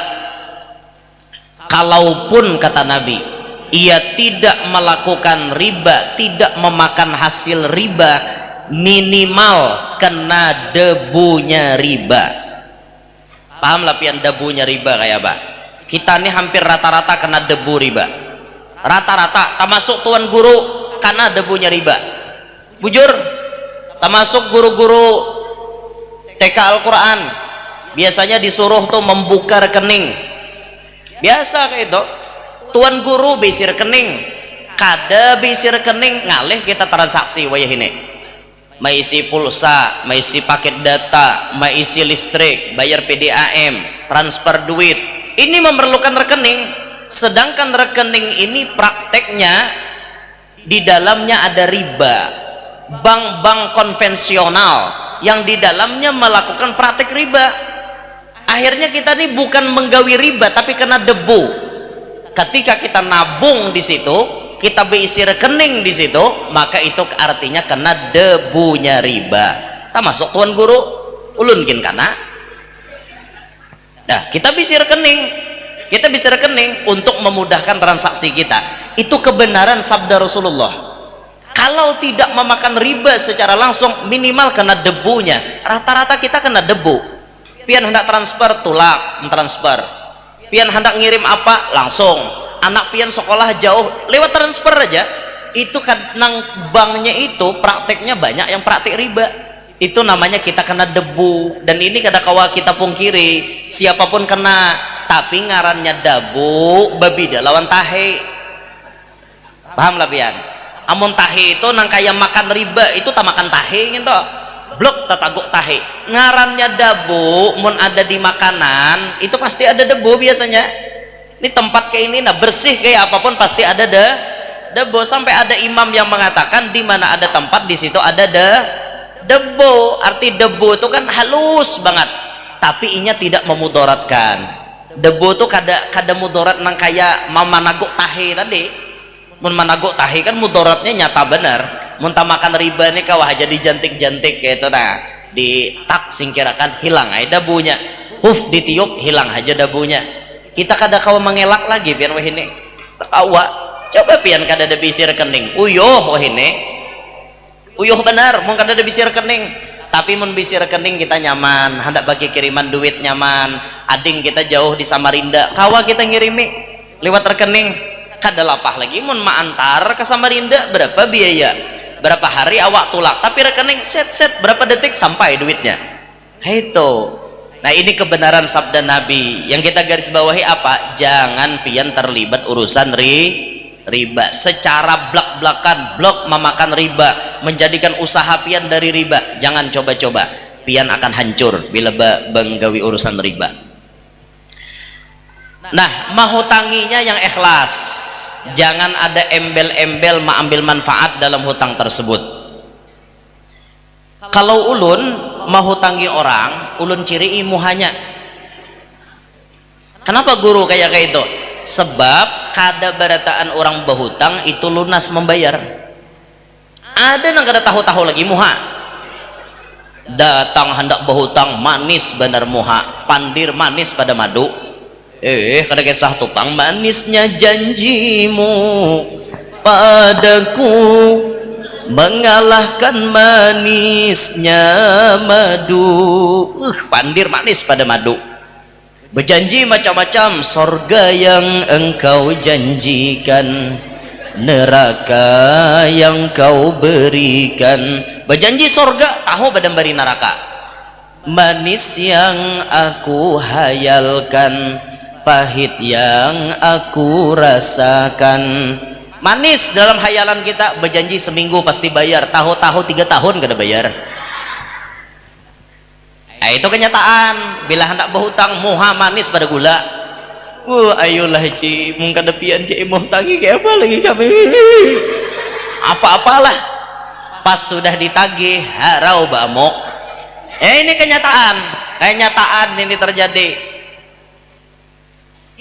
Kalaupun kata Nabi, ia tidak melakukan riba, tidak memakan hasil riba, minimal kena debunya riba. Paham lah pian debunya riba kayak apa? Kita nih hampir rata-rata kena debu riba. Rata-rata, termasuk tuan guru kena debunya riba. Bujur, termasuk guru-guru TK Al-Quran biasanya disuruh tuh membuka rekening. Biasa kayak itu. Tuan guru bisi rekening, kada bisi rekening, ngalih kita transaksi wayah ini. Maisi pulsa, maisi paket data, maisi listrik, bayar PDAM, transfer duit. Ini memerlukan rekening. Sedangkan rekening ini prakteknya di dalamnya ada riba. Bank-bank konvensional yang di dalamnya melakukan praktek riba. Akhirnya kita ini bukan menggawi riba tapi kena debu. Ketika kita nabung di situ, kita berisi rekening di situ, maka itu artinya kena debunya riba. Termasuk tuan guru ulun gin kana. Nah, kita bisa rekening untuk memudahkan transaksi kita. Itu kebenaran sabda Rasulullah. Kalau tidak memakan riba secara langsung, minimal kena debunya. Rata-rata kita kena debu. Pian hendak transfer, tulak mentransfer. Pian hendak ngirim apa, langsung. Anak pian sekolah jauh, lewat transfer aja. Itu kadang banknya itu prakteknya banyak yang praktik riba. Itu namanya kita kena debu. Dan ini kada kawa kita pungkiri, siapapun kena. Tapi ngarannya debu babida lawan tahe. Paham lah pian? Amun tahe itu nang kaya makan riba, itu tak makan tahe gitu. Blok tataguk tahe. Ngarannya debu, mun ada di makanan itu pasti ada debu biasanya. Ini tempat kayak ini, nah bersih kayak apapun pasti ada debu. Sampai ada imam yang mengatakan di mana ada tempat di situ ada debu. Arti debu itu kan halus banget, tapi inya tidak memudaratkan. Debu itu kada mudarat nang kaya mama naguk tahe tadi. Mun managuk tahe kan mudaratnya nyata benar. muntah makan riba nih kawah jadi jantik-jantik kayak itu nah di tak singkirakan hilang aja dabunya, ditiup hilang aja dabunya. Kita kada kawa mengelak lagi pian wah ini kawa coba pian kada ada bisi rekening uyuh wah ini uyuh benar mau kada ada bisi rekening, tapi mun bisi rekening kita nyaman, hendak bagi kiriman duit nyaman, ading kita jauh di Samarinda kawa kita ngirimi lewat rekening kada lapah lagi mun antar ke Samarinda berapa biaya, berapa hari awak tulak, tapi rekening set berapa detik sampai duitnya. Itu nah ini kebenaran sabda Nabi yang kita garis bawahi apa, jangan pian terlibat urusan riba secara blak-blakan, blok memakan riba, menjadikan usaha pian dari riba, jangan coba-coba, pian akan hancur bila benggawi urusan riba. Nah mahutanginya yang ikhlas, jangan ada embel-embel mengambil manfaat dalam hutang tersebut. Kalau ulun mahutangi orang, ulun ciri muhanya. Kenapa guru kayak itu? Sebab kada barataan orang berhutang itu lunas membayar. Ada yang kada tahu-tahu lagi muha, datang hendak berhutang manis benar muha, pandir manis pada madu. Kada kisah tupang manisnya janjimu padaku mengalahkan manisnya madu. Pandir manis pada madu, berjanji macam-macam, sorga yang engkau janjikan, neraka yang kau berikan. Berjanji sorga, tahu badan beri neraka. Manis yang aku hayalkan, pahit yang aku rasakan. Manis dalam hayalan kita, berjanji seminggu pasti bayar, tahu-tahu 3 tahun gak ada bayar. Itu kenyataan. Bila hendak berhutang muha manis pada gula. Ayolah ci mungkin depian ci mau tangi kayak apa lagi kami, apa-apalah pas sudah ditagih harau bamok. Ini kenyataan ini terjadi.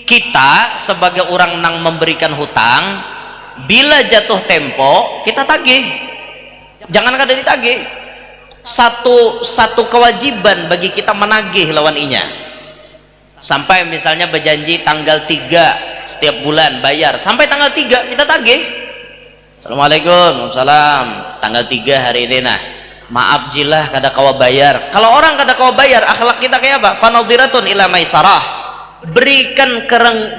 Kita sebagai orang nang memberikan hutang, bila jatuh tempo kita tagih, jangan kada ditagih. Satu kewajiban bagi kita menagih lawan inya. Sampai misalnya berjanji tanggal 3 setiap bulan bayar, sampai tanggal 3 kita tagih. Assalamualaikum, waalaikumsalam, tanggal 3 hari ini nah maaf jilah kada kawa bayar. Kalau orang kada kawa bayar, akhlak kita kayak apa? Fanadhiratun ila maisarah, berikan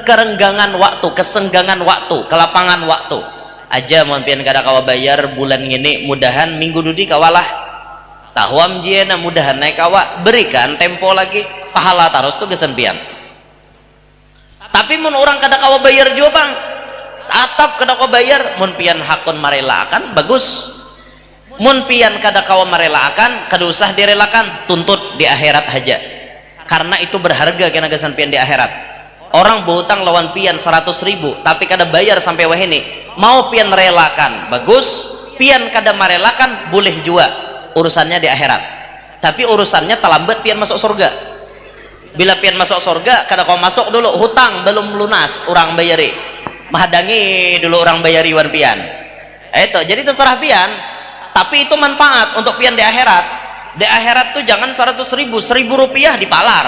kerenggangan waktu, kesenggangan waktu, kelapangan waktu aja. Mampian kada kawa bayar bulan ini, mudahan minggu dudi kawalah tahuam jiena, mudahan naik kawa, berikan tempo lagi, pahala terus tuh kesempian. Tapi mun orang kada kawa bayar juga bang, tatap kada kawa bayar, mun pian hakun marelakan bagus, mun pian kada kawa marelakan kada usah direlakan, tuntut di akhirat aja, karena itu berharga kena gasan pian di akhirat. Orang berhutang lawan pian 100.000 tapi kada bayar sampai wahini, mau pian relakan bagus, pian kada marelakan boleh juga, urusannya di akhirat. Tapi urusannya terlambat pian masuk surga. Bila pian masuk surga kada kau masuk dulu, hutang belum lunas orang bayari, menghadangi dulu orang bayari wan pian. Itu jadi terserah pian, tapi itu manfaat untuk pian di akhirat. Di akhirat tuh jangan 100.000, 1.000 rupiah dipalar,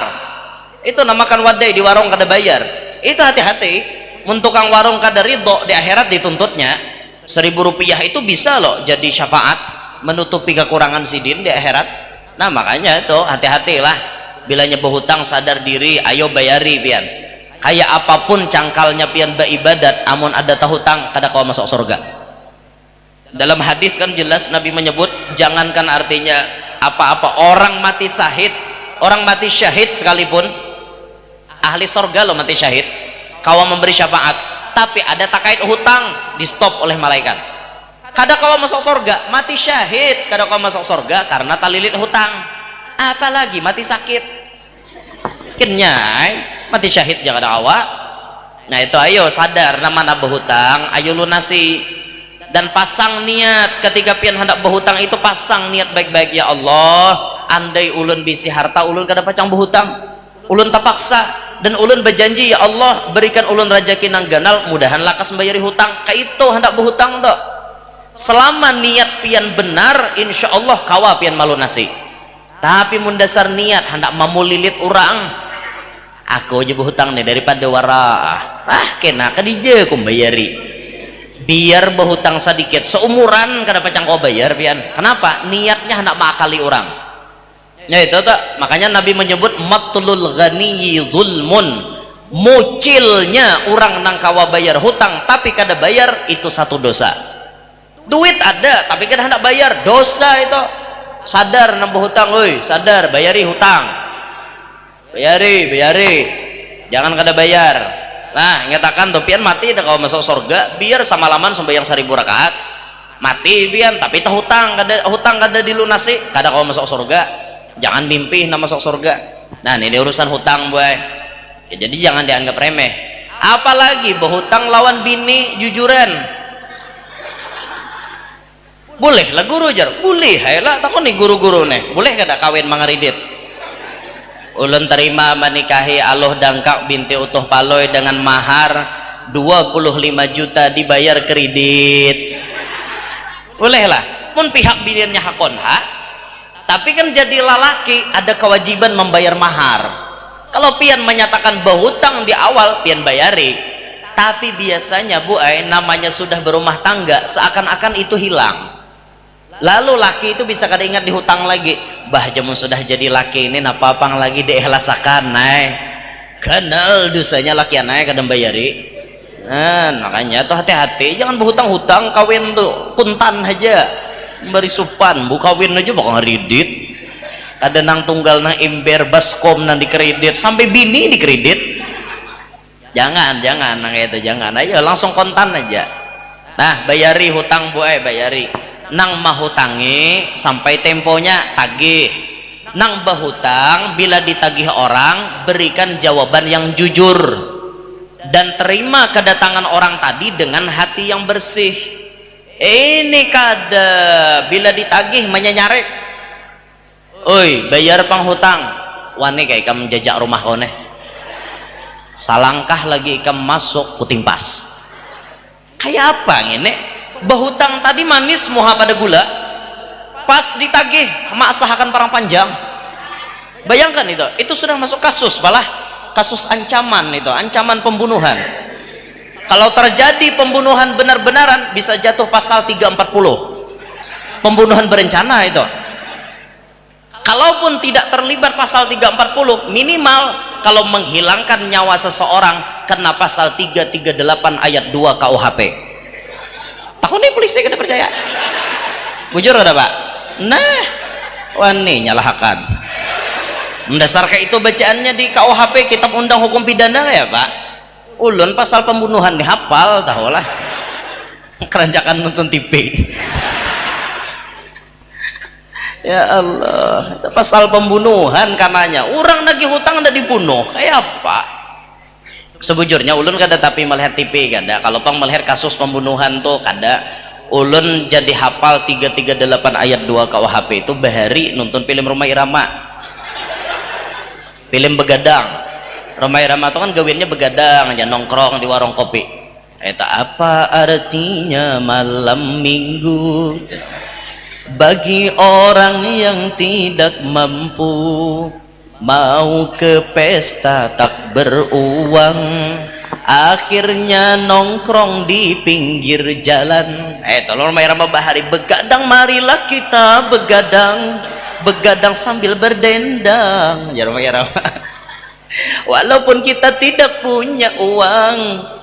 itu namakan wadai di warung kada bayar. Itu hati-hati, untuk kang warung kada ridho di akhirat dituntutnya 1.000 rupiah itu bisa loh jadi syafaat menutupi kekurangan sidin di akhirat. Nah makanya itu hati-hatilah, bilanya berhutang sadar diri, ayo bayari pian. Kayak apapun cangkalnya pian beribadat, amun ada tahutang kada kau masuk surga. Dalam hadis kan jelas Nabi menyebut, jangankan artinya apa-apa, orang mati syahid sekalipun, ahli surga lo mati syahid, kau memberi syafaat, tapi ada takait hutang, di stop oleh malaikat, kada kau masuk surga. Mati syahid kada kau masuk surga karena talilit hutang, apalagi mati sakit kenyai, mati syahid jangan ada awak. Nah itu ayo sadar namanya berhutang, ayo lunasi. Dan pasang niat ketika pian hendak berhutang itu, pasang niat baik-baik, ya Allah, andai ulun bisi harta ulun kada pacang berhutang, ulun terpaksa, dan ulun berjanji ya Allah berikan ulun rezeki nang ganal, mudahan lakas membayari hutang. Kayak itu hendak berhutang tuh. selama niat pian benar insya Allah kawa pian malu nasi. Tapi mun dasar niat hendak mamulilit orang, aku aja berhutang nih daripada warah kena kadije kum bayari biar berhutang sedikit seumuran kada pacang kau bayar pian. Kenapa? Niatnya hendak makali orang ya itu tak, makanya Nabi menyebut matlul ghaniyi zulmun, mucilnya orang nang kawa bayar hutang tapi kada bayar itu satu dosa. Duit ada tapi kada hendak bayar dosa itu. Sadar nambah hutang, oi sadar bayari hutang, bayari jangan kada bayar. Nah ingatakan tuh pian mati dah kau masuk surga biar sama-laman sembahyang 1000 rakaat mati pian tapi itu hutang kada dilunasi kada kau masuk surga. Jangan mimpi nak masuk surga. Nah ini urusan hutang boy ya, jadi jangan dianggap remeh. Apalagi berhutang lawan bini jujuran. Boleh lah guru jar, boleh lah takut nih guru-guru nih boleh kada kawin mangaridit. Ulun terima menikahi Aloh Dangkak binti Utuh Paloy dengan mahar 25 juta dibayar kredit. Boleh lah pun pihak biniannya hakon ha, tapi kan jadi lalaki ada kewajiban membayar mahar. Kalau pian menyatakan berhutang di awal pian bayari, tapi biasanya bu namanya sudah berumah tangga seakan-akan itu hilang. Lalu laki itu bisa kada ingat dihutang lagi. Bah jamun sudah jadi laki ini napapang lagi diikhlasakan kenal dosanya laki anai kada bayari. Makanya tuh hati-hati jangan berhutang-hutang. Kawin tuh kuntan aja beri supan bu kawin aja bakal ngeridit. Ada nang tunggal nang imber baskom nang dikredit sampai bini dikredit. Jangan nang itu jangan. Ayo langsung kontan aja. Nah bayari hutang bu bayari. Nang mahutangi sampai temponya tagih. Nang bahutang bila ditagih orang berikan jawaban yang jujur dan terima kedatangan orang tadi dengan hati yang bersih. Ini kada bila ditagih menyanyarek, oi bayar penghutang wani kayak ikam menjajak rumah koneh salangkah lagi ikam masuk kutimpas kayak apa ini. Bahutang tadi manis muha pada gula pas ditagih maksahakan parang panjang. Bayangkan itu sudah masuk kasus malah kasus ancaman, itu ancaman pembunuhan. Kalau terjadi pembunuhan benar-benaran bisa jatuh pasal 340 pembunuhan berencana itu. Kalaupun tidak terlibat pasal 340 minimal kalau menghilangkan nyawa seseorang kena pasal 338 ayat 2 KUHP. Tahu nih polisi kada percaya bujur ada pak. Nah wani nyalahkan mendasarkan itu bacaannya di KUHP kitab undang hukum pidana ya pak. Ulun pasal pembunuhan dihafal tahu lah kerancakan nonton TV. Ya Allah itu pasal pembunuhan kananya orang nagih hutang anda dibunuh kayak apa. Sebujurnya ulun kada tapi melihat TV kada. Kalau pang melihat kasus pembunuhan tuh kada. Ulun jadi hafal 338 ayat 2 KUHP itu bahari nonton film Rumah Irama. Film begadang. Rumah Irama itu kan gawinnya begadang aja nongkrong di warung kopi. Itu apa artinya malam minggu bagi orang yang tidak mampu mau ke pesta tak beruang akhirnya nongkrong di pinggir jalan. Tolong Rumah bahari begadang marilah kita begadang sambil berdendang ya Rumah. Walaupun kita tidak punya uang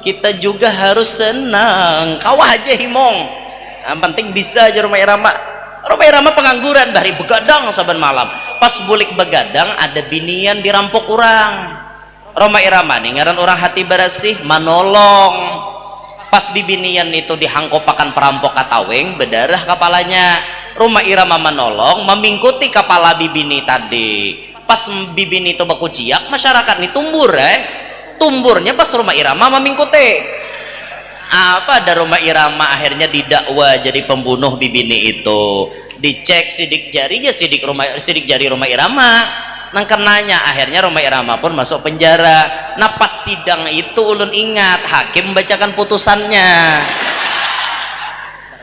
kita juga harus senang kawah aja himong yang penting bisa aja Rumah Irama pengangguran bahari begadang saban malam. Pas bulik begadang ada binian dirampok orang. Rumah Irama nih ngaran orang hati bersih manolong. Pas bibinian itu dihangkopakan perampok kataweng berdarah kepalanya. Rumah Irama menolong memingkuti kepala bibini tadi. Pas bibini itu baku ciak masyarakat nih tumburnya pas Rumah Irama memingkuti. Apa ada Rumah Irama akhirnya didakwa jadi pembunuh bibini itu. Dicek sidik jari ya sidik jari Rumah Irama nang kenanya akhirnya Rumah Irama pun masuk penjara. Nah pas sidang itu ulun ingat hakim membacakan putusannya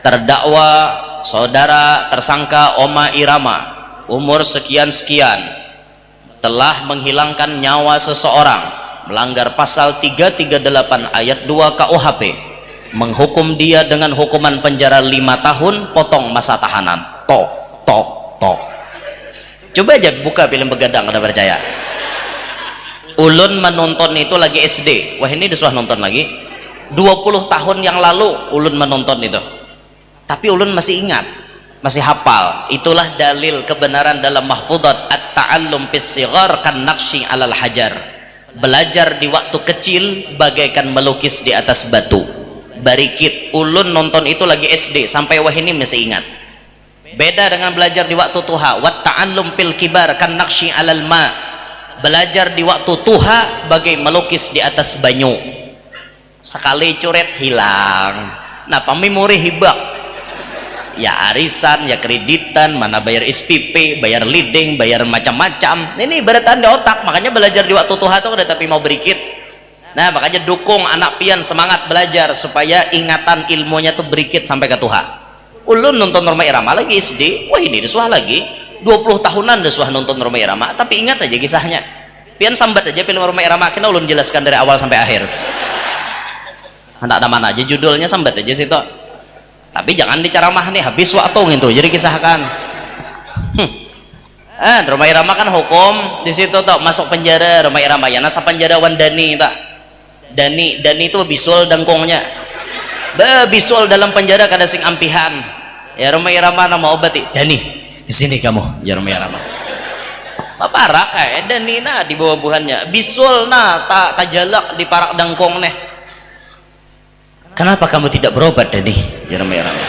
terdakwa saudara tersangka Oma Irama umur sekian-sekian telah menghilangkan nyawa seseorang melanggar pasal 338 ayat 2 KUHP, menghukum dia dengan hukuman penjara 5 tahun potong masa tahanan. Tok tok tok. Coba aja buka film Begadang, ada percaya. Ulun menonton itu lagi SD. Wah, ini disuah nonton lagi 20 tahun yang lalu ulun menonton itu, tapi ulun masih ingat, masih hafal. Itulah dalil kebenaran dalam mahfudzat at-ta'allum fis sighar kan naqshi 'alal hajar. Belajar di waktu kecil bagaikan melukis di atas batu. Barikit ulun nonton itu lagi SD sampai wah ini masih ingat. Beda dengan belajar di waktu tuha. Wat ta'allum fil kibar kan naqshi 'alal ma. Belajar di waktu tuha bagai melukis di atas banyu. Sekali coret hilang. Nah, memori hibak ya, arisan ya, kreditan, mana bayar SPP, bayar leading, bayar macam-macam. Ini beratan di otak. Makanya belajar di waktu tuha tuh udah tapi mau berikit. Nah, makanya dukung anak pian semangat belajar supaya ingatan ilmunya tuh berikit sampai ke tuha. Ulun nonton Rhoma Irama lagi SD. Wah, ini disuah lagi 20 tahunan disuah nonton Rhoma Irama, tapi ingat aja kisahnya. Pian sambat aja film Rhoma Irama, kena ulun jelaskan dari awal sampai akhir. Hendak ada mana aja judulnya, sambat aja situ. Tapi jangan diceramah nih, habis waktu gitu. Jadi kisahkan. Rhoma Irama kan hukum di situ tuh masuk penjara Rhoma Irama ya. Nasa penjarawan Dani tak. Dani itu bisul dengkongnya. Bisul dalam penjara kada sing ampihan. Ya Rhoma Irama nama obati. Dani, di sini kamu. Ya Rhoma Irama. Parah kayak Dani nah di bawah buhannya. Bisul nah tak jalak di parak dengkong nih. Kenapa kamu tidak berobat Dani? Ya Rhoma Irama.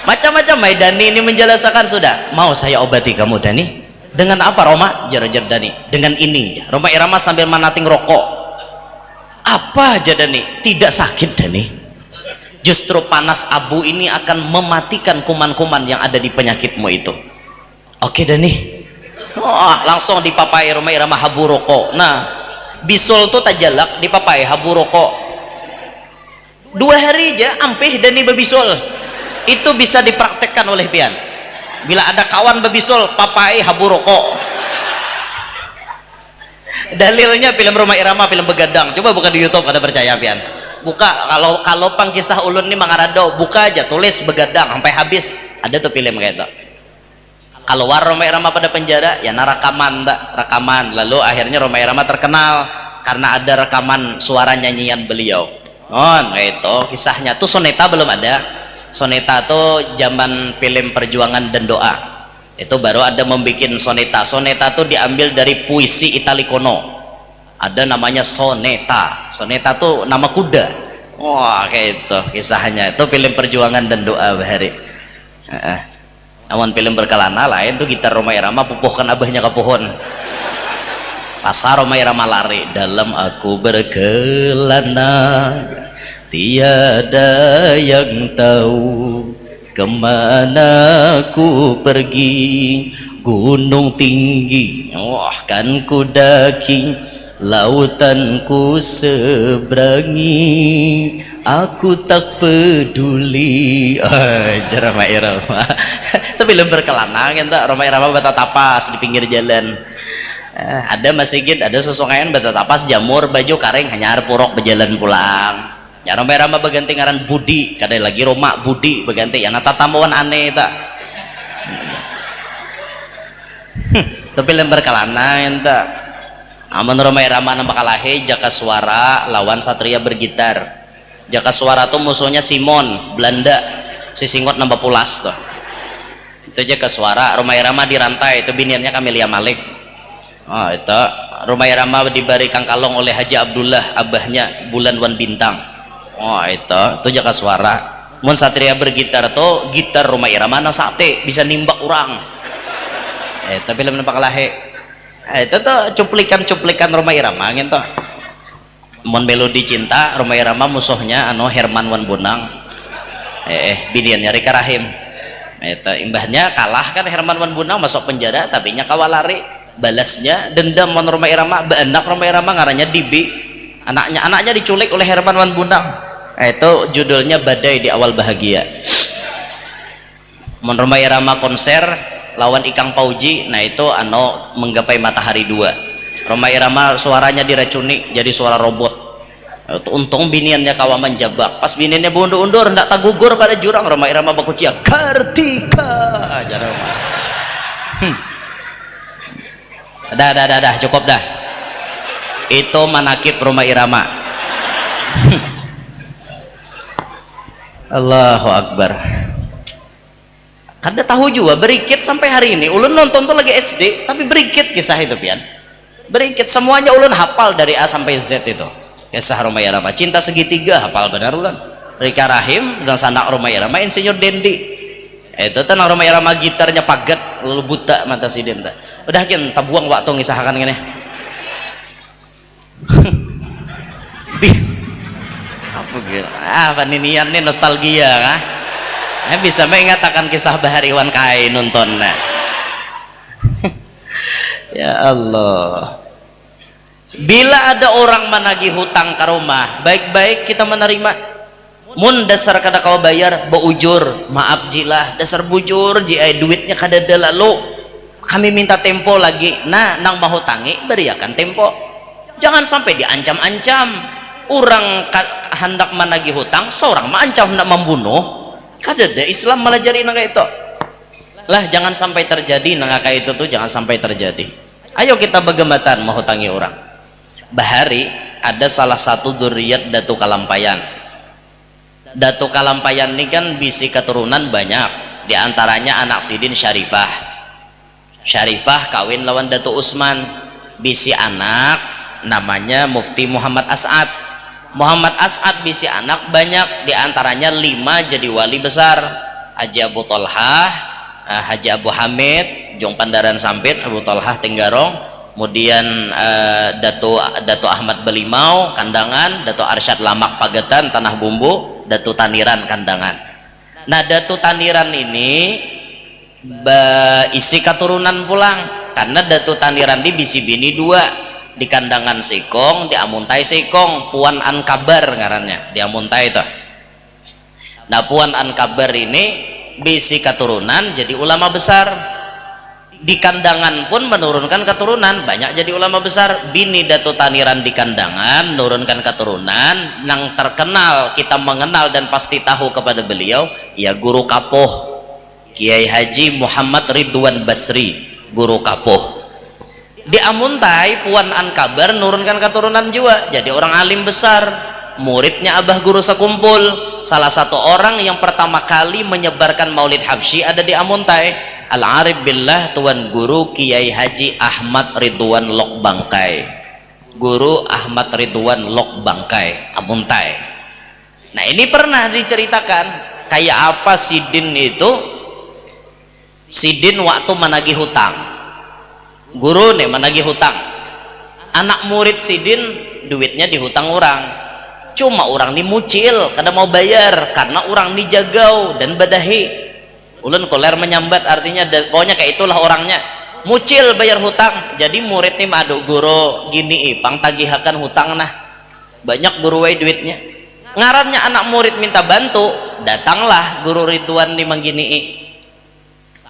Macam-macam Dani ini menjelaskan sudah. Mau saya obati kamu Dani? Dengan apa Roma? Jar-jar Dani. Dengan ini. Rhoma Irama sambil manating rokok. Apa aja Dani? Tidak sakit Dani. Justru panas abu ini akan mematikan kuman-kuman yang ada di penyakitmu itu. Oke Dani. Langsung dipapai Rhoma Irama habu rokok. Nah, bisul tuh tajalak dipapai habu rokok. 2 hari aja ampih Dani bebisul. Itu bisa dipraktekkan oleh pian. Bila ada kawan bebisul papai habu rokok. Dalilnya film Rhoma Irama, film Begadang. Coba buka di YouTube, ada percaya pian. Buka, kalau pang kisah ulun nih mangarado, buka aja tulis Begadang sampai habis. Ada tuh film kayak itu. Kalau war Rhoma Irama pada penjara ya rekaman tak, rekaman. Lalu akhirnya Rhoma Irama terkenal karena ada rekaman suara nyanyian beliau. Kayak itu kisahnya. Tuh soneta belum ada. Soneta tuh zaman film Perjuangan dan Doa. Itu baru ada membuat soneta. Soneta tuh diambil dari puisi Italicono. Ada namanya soneta. Soneta tuh nama kuda. Wah, kayak itu kisahnya. Itu film Perjuangan dan Doa bahari. Namun film berkelana lain tuh gitar Rhoma Irama pupuhkan abahnya ke pohon. Pasar Rhoma Irama lari dalam aku berkelana. Tiada yang tahu kemana ku pergi, gunung tinggi kan ku daki, lautan ku seberangi, aku tak peduli. Rhoma Irama itu film berkelana kan tak. Rhoma Irama bata tapas di pinggir jalan. Ada masjid, ada sosongan bata tapas jamur baju kareng hanya purok berjalan pulang. Ya Rhoma Irama berganti ngaran Budi, kada lagi Roma Budi berganti yang tatamuan aneh tak. Tapi film berkelana enta. Amun Rhoma Irama nambah kalahe Jaka Suara lawan Satria Bergitar. Jaka Suara tuh musuhnya Simon Belanda, si Singot nambah pulas tuh. Itu Jaka Suara. Rhoma Irama dirantai, itu biniannya Camelia Malik. Itu Rhoma Irama diberi kangkalong oleh Haji Abdullah, abahnya Bulan Wan Bintang. Itu Jaka Suara. Mun Satria Bergitar tuh gitar Rhoma Irama na sate bisa nimbak orang. Tapi film nampak lahe. Itu tuh cuplikan Rhoma Irama gitu. Mun Melodi Cinta Rhoma Irama musuhnya Herman Wan Bonang. Biniannya Rika Rahim. Itu imbahnya kalah kan Herman Wan Bonang masuk penjara tapi nya kawal lari. Balasnya dendam Rhoma Irama, beanak Rhoma Irama ngarannya Dibi. anaknya diculik oleh Herman Wan Bundang. Itu judulnya Badai di Awal Bahagia. Mun Rhoma Irama konser lawan Ikang Fauji, nah itu menggapai matahari dua. Rhoma Irama suaranya diracuni jadi suara robot. Untung biniannya kawaman jabak, pas biniannya bundur-undur hendak tagugur pada jurang, Rhoma Irama baku cia Kartika jarang. Dah cukup dah, itu manakib Rhoma Irama. Allahu Akbar. Kada tahu juga berikit sampai hari ini ulun nonton tuh lagi SD, tapi berikit kisah itu pian, berikit semuanya ulun hafal dari A sampai Z itu. Kisah Rhoma Irama, Cinta Segitiga hafal benar ulang, Rika Rahim dan sanak Rhoma Irama, Insinyur Dendi. Itu tenang Rhoma Irama gitarnya pagat lalu buta mata si Denta. Udah kan tabuang waktu ngisahkan gini. Apa gitu? Paninian nih nostalgia kah? Bisa mengatakan kisah Bahar Iwan Kai nonton. Ya Allah. Bila ada orang menagih hutang ke rumah, baik-baik kita menerima. Mun dasar kada kau bayar, beujur, maaf jilah, dasar bujur, jai duitnya kada ada lalu. Kami minta tempo lagi. Nah, nang mau hutangi, beriakan tempo. Jangan sampai diancam-ancam. Orang hendak menagih hutang, seorang mengancam hendak membunuh. Kada ada Islam melajari nang itu. Lah, jangan sampai terjadi nang kayak itu tuh, jangan sampai terjadi. Ayo kita begembatan mau hutangi orang. Bahari ada salah satu dzurriyyat Datu Kalampayan. Datu Kalampayan ini kan bisi keturunan banyak, diantaranya anak Sidin Syarifah. Syarifah kawin lawan Datu Usman, bisi anak namanya Mufti Muhammad As'ad. Muhammad As'ad bisi anak banyak, diantaranya 5 jadi wali besar, Haji Abu Tolhah, Haji Abu Hamid Jong Pandaran Sampit, Abu Tolhah Tenggarong, kemudian Dato Ahmad Belimau Kandangan, Dato Arsyad Lamak Pagetan Tanah Bumbu, Dato Taniran Kandangan. Nah, Dato Taniran ini isi keturunan pulang, karena Dato Taniran di bisi bini 2, di Kandangan Sekong, di Amuntai Sekong, Puan Ankabar ngarannya, di Amuntai itu. Nah, Puan Ankabar ini bisi keturunan jadi ulama besar. Di Kandangan pun menurunkan keturunan, banyak jadi ulama besar. Bini Dato Taniran di Kandangan menurunkan keturunan. Yang terkenal kita mengenal dan pasti tahu kepada beliau ya Guru Kapoh, Kiai Haji Muhammad Ridwan Basri, Guru Kapoh. Di Amuntai Puan Ankabar menurunkan keturunan juga, jadi orang alim besar. Muridnya Abah Guru Sekumpul, salah satu orang yang pertama kali menyebarkan Maulid Habsyi ada di Amuntai. Al-Arif Billah Tuan Guru Kiai Haji Ahmad Ridwan Lok Bangkai, Guru Ahmad Ridwan Lok Bangkai, Amuntai. Nah, ini pernah diceritakan kayak apa Sidin itu. Sidin waktu menagih hutang, guru nih menagih hutang, anak murid Sidin duitnya dihutang orang, cuma orang dimucil kada mau bayar karena orang dijagau dan badahi. Ulun koler menyambat, artinya pokoknya kayak itulah orangnya, mucil bayar hutang. Jadi murid nih madu guru gini ipang tagihakan hutang, nah banyak guru wae duitnya. Ngarannya anak murid minta bantu, datanglah Guru Ridwan nih manggini.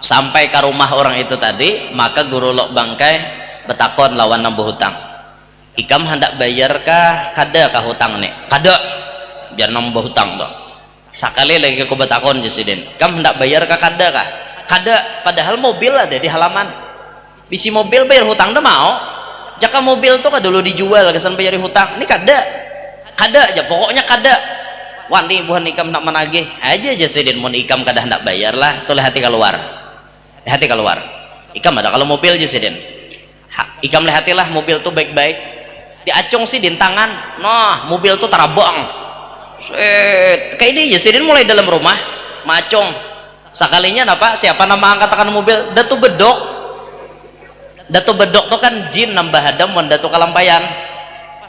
Sampai ke rumah orang itu tadi, maka Guru Lok Bangkai betakon lawan nambuh hutang. Ikam hendak bayar kah kada kah hutang nih? Kada, biar nambuh hutang dong. Sakali lagi aku betakon Jesiden, kamu hendak bayar kah kada kah? Kada, padahal mobil ada di halaman. Bisi mobil bayar hutang dah mau. Jaka mobil tuh kan dulu dijual kesan bayar hutang. Ini kada aja, pokoknya kada. Wah, nih bukan ikam nak menagih aja Jesiden, mau ikam kada hendak bayar lah, tulah hati keluar. Hati keluar. Ikam ada kalau mobil Jesiden. Ikam lihatilah mobil tuh baik-baik. Diacung sih di tangan. Nah, mobil tuh terabang. Set, kayak ini Yesidin mulai dalam rumah macong sakalinya apa siapa nama angkatakan mobil Datu Bedok. Datu Bedok tuh kan jin nambah hadam wan Datu Kalampayan.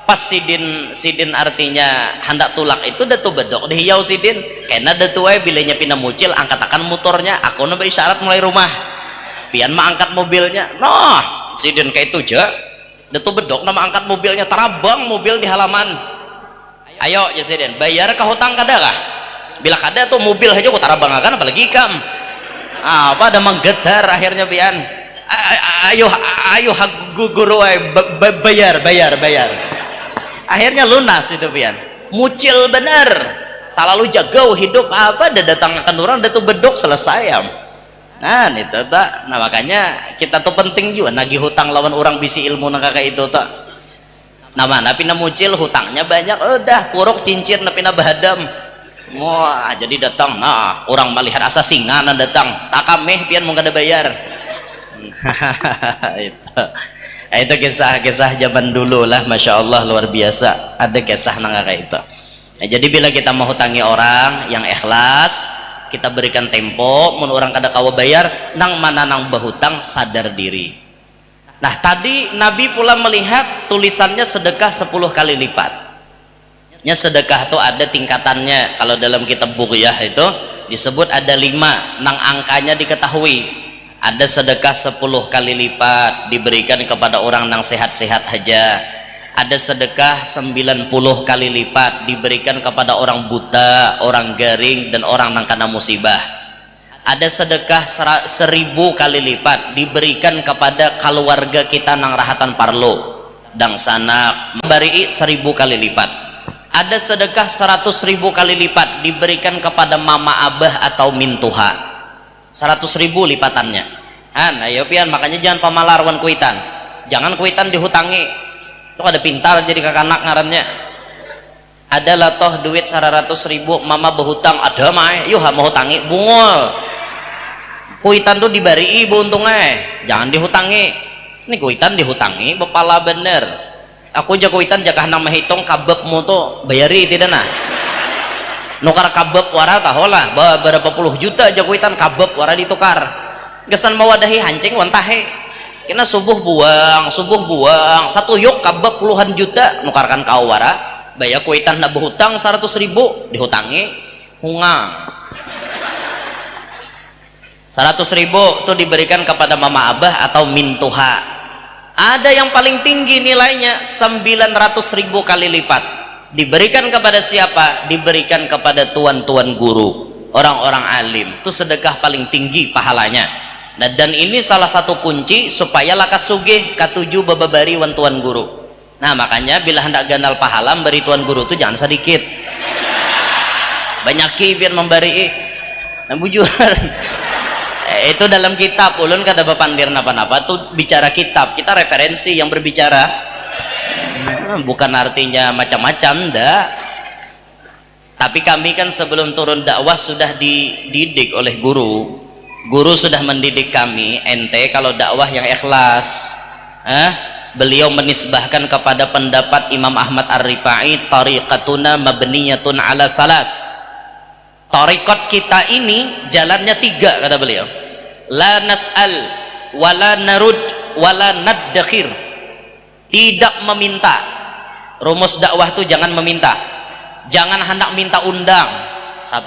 Pas sidin artinya hendak tulak itu Datu Bedok dihiau Sidin karena Datu wae bilanya pindah mucil angkatakan motornya, aku nambah isyarat mulai rumah pian mah angkat mobilnya. Nah Sidin kayak itu aja Detu bedok nama angkat mobilnya terabang mobil di halaman. Ayo Jasiden bayar ke hutang kada kah? Bila kada tuh mobil aja kok terabang akan apalagi kam. Apa ada menggetar akhirnya pian. Ayo guru bayar. Akhirnya lunas itu pian. Mucil bener. Tak lalu jagau hidup apa ada datang akan orang detu bedok selesai ya. Nah itu tak. Nah makanya kita tuh penting juga nagih hutang lawan orang bisi ilmu kakak itu tak. Nah mana pina mucil hutangnya banyak udah kuruk cincin na pina bahadam. Wah jadi datang nah orang melihat asa singa na datang tak kameh pian mau kada bayar. Itu kisah-kisah zaman dulu lah, masya Allah luar biasa ada kisah nang kakak itu. Nah, jadi bila kita mau hutangi orang yang ikhlas kita berikan tempo mun orang kada kawa bayar nang mana nang bahutang sadar diri. Nah tadi Nabi pula melihat tulisannya sedekah 10 kali lipat. Ya sedekah itu ada tingkatannya. Kalau dalam kitab Bughyah itu disebut ada 5 nang angkanya diketahui. Ada sedekah 10 kali lipat diberikan kepada orang nang sehat-sehat aja. Ada sedekah 90 kali lipat diberikan kepada orang buta, orang garing dan orang nang kena musibah. Ada sedekah 1000 kali lipat diberikan kepada keluarga kita nang rahatan parlo dang sanak bari 1000 kali lipat. Ada sedekah 100.000 kali lipat diberikan kepada mama abah atau mintuha 100.000 lipatannya. Ayo pian makanya jangan pamalar wan kuitan, jangan kuitan dihutangi itu ada pintar jadi kakanak ngarannya. Adalah toh duit 100.000 mama berhutang ada mah yuk mau hutangi bungol kuitan tuh dibari ibu untungnya jangan dihutangi. Ini kuitan dihutangi bepala bener aku jago kuitan jakah nama hitung kabebmu tuh bayari tidak nah nukar kabeb wara taholah berapa puluh juta jago kuitan kabeb wara ditukar kesan mawadahi hancing wantahe kena subuh buang satu yuk kabeb puluhan juta nukarkan kau wara bayar kuitan nak berhutang 100.000 dihutangi hungang 100.000 itu diberikan kepada mama abah atau mintuha. Ada yang paling tinggi nilainya 900.000 kali lipat diberikan kepada siapa? Diberikan kepada tuan-tuan guru, orang-orang alim. Itu sedekah paling tinggi pahalanya. Nah, dan ini salah satu kunci supaya lakas sugih katuju bababari wan tuan guru. Nah makanya bila hendak ganal pahala beri tuan guru itu jangan sedikit banyak biar memberi nah bujur. Itu dalam kitab ulun kada bapandir napa-napa tuh bicara kitab kita referensi yang berbicara bukan artinya macam-macam ndak. Tapi kami kan sebelum turun dakwah sudah dididik oleh guru sudah mendidik kami ente kalau dakwah yang ikhlas beliau menisbahkan kepada pendapat Imam Ahmad Ar-Rifai tariqatuna mabniyatun ala salas. Tariqat kita ini jalannya 3 kata beliau. La nas'al wala narud wala naddakhir. Tidak meminta. Rumus dakwah itu jangan meminta. Jangan hendak minta undang. 1.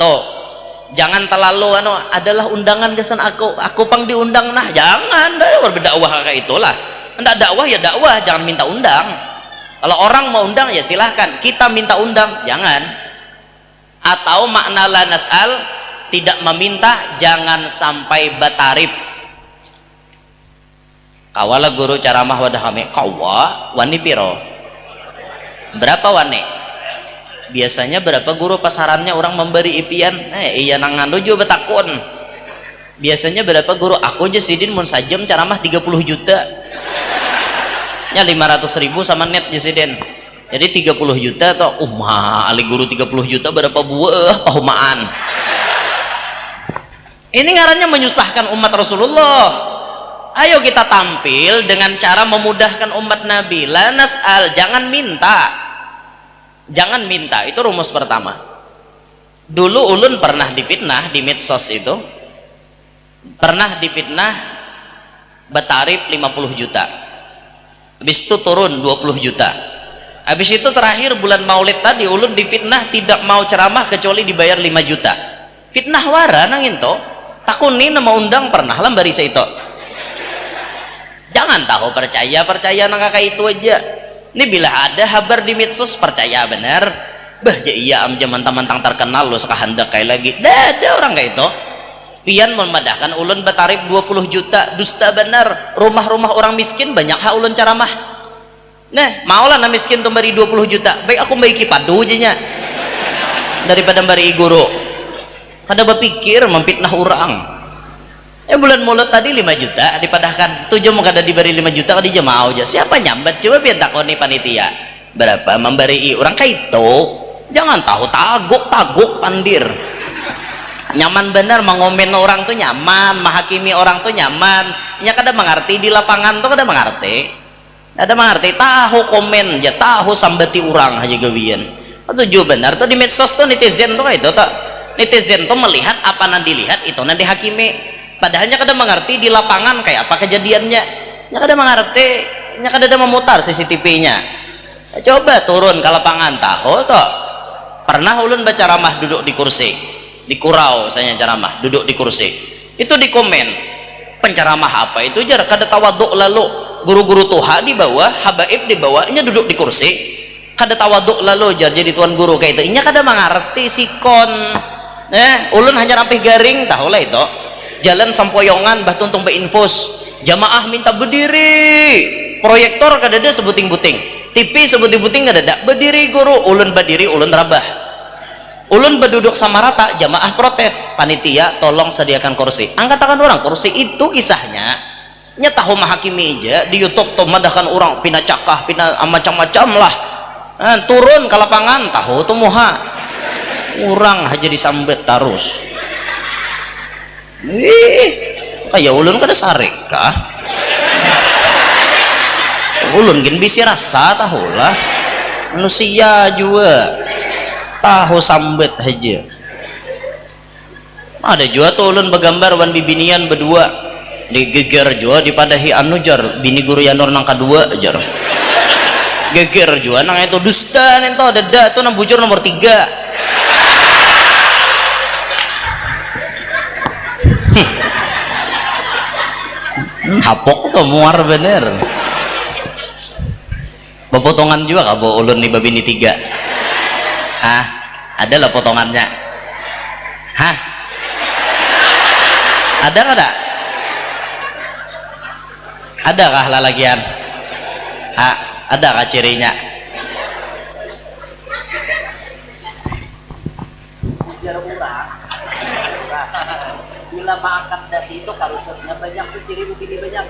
Jangan terlalu adalah undangan kesan aku pang diundang nah jangan berdakwah kayak itulah. Hendak dakwah ya dakwah jangan minta undang. Kalau orang mau undang ya silahkan, kita minta undang jangan. Atau makna la nas'al tidak meminta jangan sampai batarib. Kawala guru ceramah wadah kami kawa wani piro berapa wani biasanya berapa guru pasarannya orang memberi ipian iya nangan juga betakun biasanya berapa guru aku aja sidin mun sajam ceramah 30 juta nya 500.000 sama net jasidin jadi 30 juta atau ali guru 30 juta berapa buah pahumaan ini ngarannya menyusahkan umat Rasulullah. Ayo kita tampil dengan cara memudahkan umat Nabi. La nas'al, jangan minta itu rumus pertama. Dulu ulun pernah difitnah di medsos itu pernah difitnah batarib 50 juta habis itu turun 20 juta habis itu terakhir bulan maulid tadi ulun difitnah tidak mau ceramah kecuali dibayar 5 juta fitnah wara nangin to takuni nama undang pernah lah bari itu jangan jangan tahu percaya nang kakak itu aja. Ini bila ada kabar di medsos percaya benar, bah iya am jaman mentang terkenal lo sekahandak kayak lagi, ada orang kayak itu pian memadahkan ulun batarif 20 juta, dusta benar. Rumah-rumah orang miskin banyak hak ulun ceramah. Nah maulah na miskin tuh beri 20 juta, baik aku bagi padu aja daripada beri guru. Kada berpikir memfitnah orang. Bulan mulut tadi 5 juta dipadahkan 7 mau kada diberi 5 juta kada dia mau aja. Siapa nyambat coba biar takoni panitia berapa memberi orang kayak itu. Jangan tahu taguk pandir. Nyaman benar mengomen orang tuh nyaman, menghakimi orang tuh nyaman. Nya kada mengerti di lapangan tuh kada mengerti. Ada mengerti tahu komen ya tahu sambati orang aja gawian. Tujuh benar tuh di medsos tuh netizen tuh itu tuh. Netizen tuh melihat apa yang dilihat itu yang dihakimi. Padahalnya kada mengerti di lapangan kayak apa kejadiannya. Nya kada mengerti, nya kada ada memutar CCTV-nya. Coba turun ke lapangan tahu tuh. Pernah ulun baca ceramah duduk di kursi. Di kurau saya ceramah duduk di kursi itu di komen penceramah apa itu jar kada tawaduk lalu guru-guru tuha di bawah habaib di bawahnya duduk di kursi kada tawaduk lalu jar jadi tuan guru kayak itu inya kada mengerti sikon ulun hanya rampih garing tahulah itu jalan sampoyongan bah tuntung infus jamaah minta berdiri proyektor kada ada sebuting-buting TV sebuting-buting kada ada berdiri guru ulun berdiri ulun rabah ulun berduduk sama rata jamaah protes panitia tolong sediakan kursi angkat tangan orang kursi itu kisahnya nya tahu menghakimi aja di YouTube tuh madahkan orang pina cakah pina macam-macam lah turun ke lapangan tahu tuh muha orang aja disambet terus kayak ulun kada sarik kah ulun gin bisi rasa tahulah manusia juga tahu sambet aja ada juga tuh ulun begambar wan bibinian berdua digeger juga dipadahi anu jar bini guru yanor nang kedua jar geger juga nang itu dusta nento dada tuh nang bujur nomor 3 hapok tuh muar bener pepotongan juga kabo ulun nih babini 3 adalah potongannya ada kada adakah lalagian adakah cirinya bila makan dari itu karusnya banyak tuh ciri begini banyak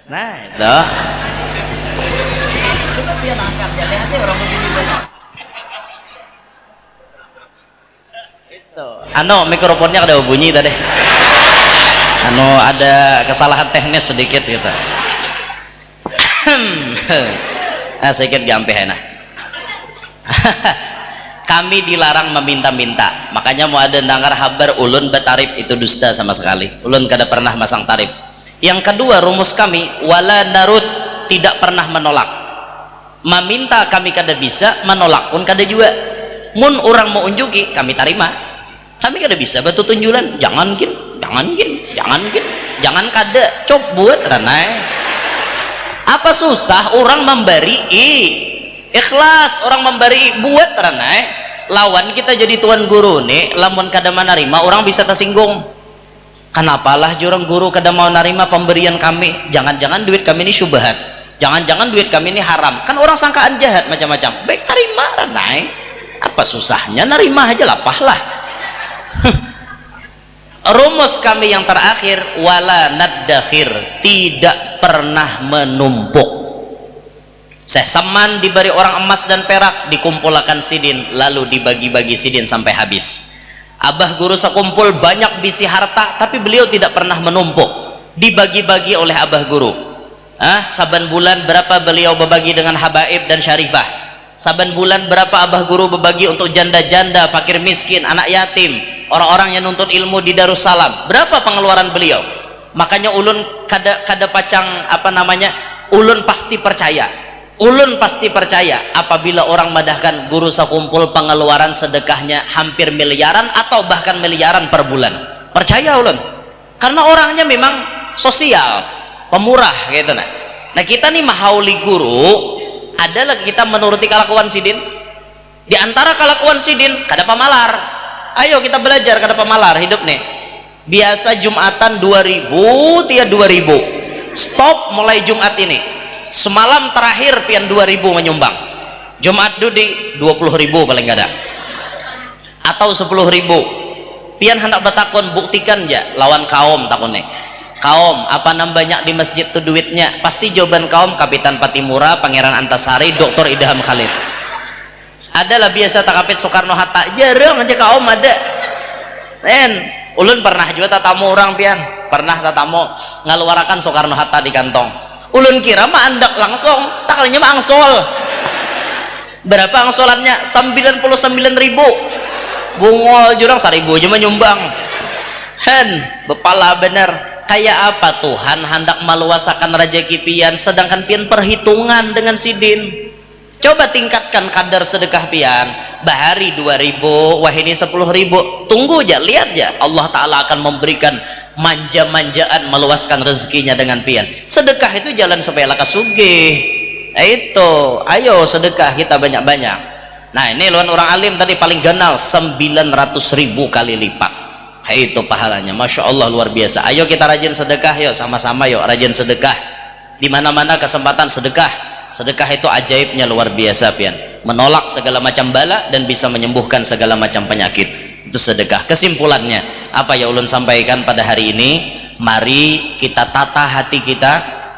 nah itu coba dia angkat ya lihat deh orang begini banyak itu mikrofonnya ada bunyi tadi ada kesalahan teknis sedikit gitu sedikit gampang enak kami dilarang meminta-minta makanya mau ada dengar kabar ulun betarif itu dusta sama sekali ulun kada pernah masang tarif yang kedua rumus kami wala narut tidak pernah menolak meminta kami kada bisa menolak pun kada juga mun orang mau unjuki kami terima kami kada bisa batu tunjulan jangan kada cop buat ranai apa susah orang memberi ikhlas orang memberi buat ranai lawan kita jadi tuan guru nih lamun kada menerima orang bisa tersinggung kenapalah jurang guru kada mau nerima pemberian kami jangan-jangan duit kami ini syubhat jangan-jangan duit kami ini haram kan orang sangkaan jahat macam-macam baik terima ranai apa susahnya nerima aja lapah lah rumus kami yang terakhir wala naddakhir tidak pernah menumpuk sesaman diberi orang emas dan perak dikumpulkan sidin lalu dibagi-bagi sidin sampai habis abah guru sekumpul banyak bisi harta tapi beliau tidak pernah menumpuk dibagi-bagi oleh abah guru saban bulan berapa beliau berbagi dengan habaib dan syarifah saban bulan berapa abah guru berbagi untuk janda-janda fakir miskin anak yatim orang-orang yang nuntut ilmu di Darussalam berapa pengeluaran beliau makanya ulun kada pacang ulun pasti percaya apabila orang madahkan guru sekumpul pengeluaran sedekahnya hampir miliaran atau bahkan miliaran per bulan percaya ulun karena orangnya memang sosial, pemurah gitu. Nah kita nih mahauli guru adalah kita menuruti kelakuan sidin. Di antara kelakuan sidin kada pamalar. Ayo kita belajar kada pamalar hidup nih. Biasa Jumatan 2000 tiap 2000, stop mulai Jumat ini. Semalam terakhir pian 2000 menyumbang. Jumat dudi 20.000 paling gak ada, atau 10.000. Pian hendak bertakon, buktikan ya lawan kaum takon nih. Kaum apa banyak di masjid tuh duitnya? Pasti jawaban kaum Kapitan Patimura, Pangeran Antasari, Dr. Idham Khalid. Adalah biasa takapit Soekarno Hatta, jarang aja kaum ada. Ulun pernah juga tatamu orang pian, pernah tatamu ngaluarakan Soekarno Hatta di kantong. Ulun kira mah andak langsung, sakalinya mah angsol. Berapa angsolannya? 99.000. Bungol jurang 1.000 aja menyumbang. Bepala bener. Kayak apa Tuhan hendak meluasakan rezeki pian, sedangkan pian perhitungan dengan sidin. Coba tingkatkan kadar sedekah pian. Bahari 2.000, wah ini 10.000. Tunggu aja, lihat aja. Allah Ta'ala akan memberikan manja-manjaan, meluaskan rezekinya dengan pian. Sedekah itu jalan supaya lakas sugih. Itu ayo sedekah kita banyak-banyak. Nah ini lawan orang alim tadi paling ganal 900.000 kali lipat. Itu pahalanya, Masya Allah luar biasa. Ayo kita rajin sedekah, yuk sama-sama yuk rajin sedekah. Di mana-mana kesempatan sedekah. Sedekah itu ajaibnya luar biasa pian, menolak segala macam bala dan bisa menyembuhkan segala macam penyakit. Itu sedekah. Kesimpulannya apa ya ulun sampaikan pada hari ini, mari kita tata hati kita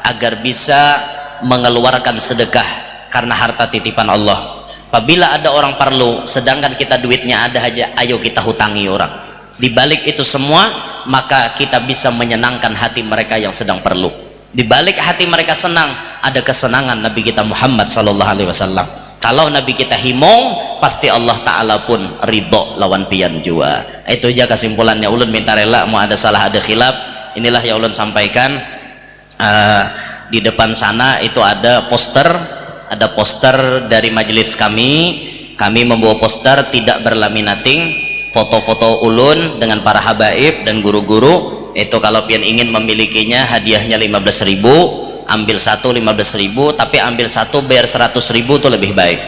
agar bisa mengeluarkan sedekah karena harta titipan Allah. Apabila ada orang perlu sedangkan kita duitnya ada aja, ayo kita hutangi orang. Di balik itu semua maka kita bisa menyenangkan hati mereka yang sedang perlu. Di balik hati mereka senang ada kesenangan Nabi kita Muhammad sallallahu alaihi wasallam. Kalau Nabi kita himong pasti Allah Ta'ala pun ridho lawan pian jua. Itu aja kesimpulannya. Ulun minta rela, mau ada salah ada khilaf, inilah yang ulun sampaikan. Di depan sana itu ada poster dari majelis kami membawa poster tidak berlaminating, foto-foto ulun dengan para habaib dan guru-guru. Itu kalau pian ingin memilikinya hadiahnya 15.000, ambil satu 15.000, tapi ambil satu bayar 100.000 itu lebih baik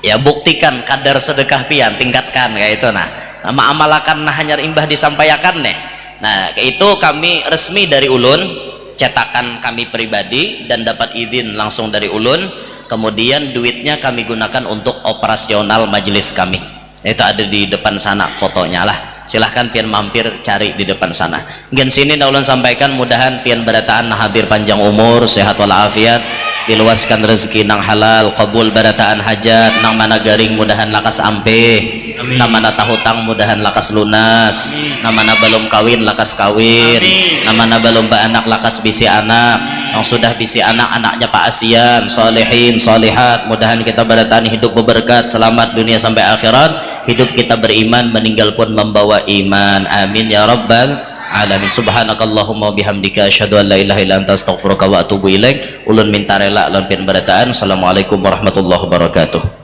ya. Buktikan kadar sedekah pian, tingkatkan kayak itu. Nah amalakan hanya imbah disampaikan nih. Nah itu kami resmi dari ulun, cetakan kami pribadi dan dapat izin langsung dari ulun. Kemudian duitnya kami gunakan untuk operasional majelis kami. Itu ada di depan sana fotonya lah. Silahkan pian mampir cari di depan sana. Gen sini ulun sampaikan, mudahan pian barataan hadir panjang umur, sehat walafiat, diluaskan rezeki nang halal, qabul barataan hajat, nang mana garing mudahan lakas ampe, nang mana tahutang mudahan lakas lunas, nang mana belum kawin lakas kawin, nang mana belum baanak lakas bisi anak, yang sudah bisi anak anaknya Pak Asian, solehin solehat, mudahan kita barataan hidup berberkat, selamat dunia sampai akhirat, hidup kita beriman, meninggal pun membawa iman. Amin ya rabbal alamin. Subhanakallahumma bihamdika asyhadu an la ilaha illa anta astaghfiruka wa atubu ilaik. Ulun minta rela lan pian barataan. Assalamualaikum warahmatullahi wabarakatuh.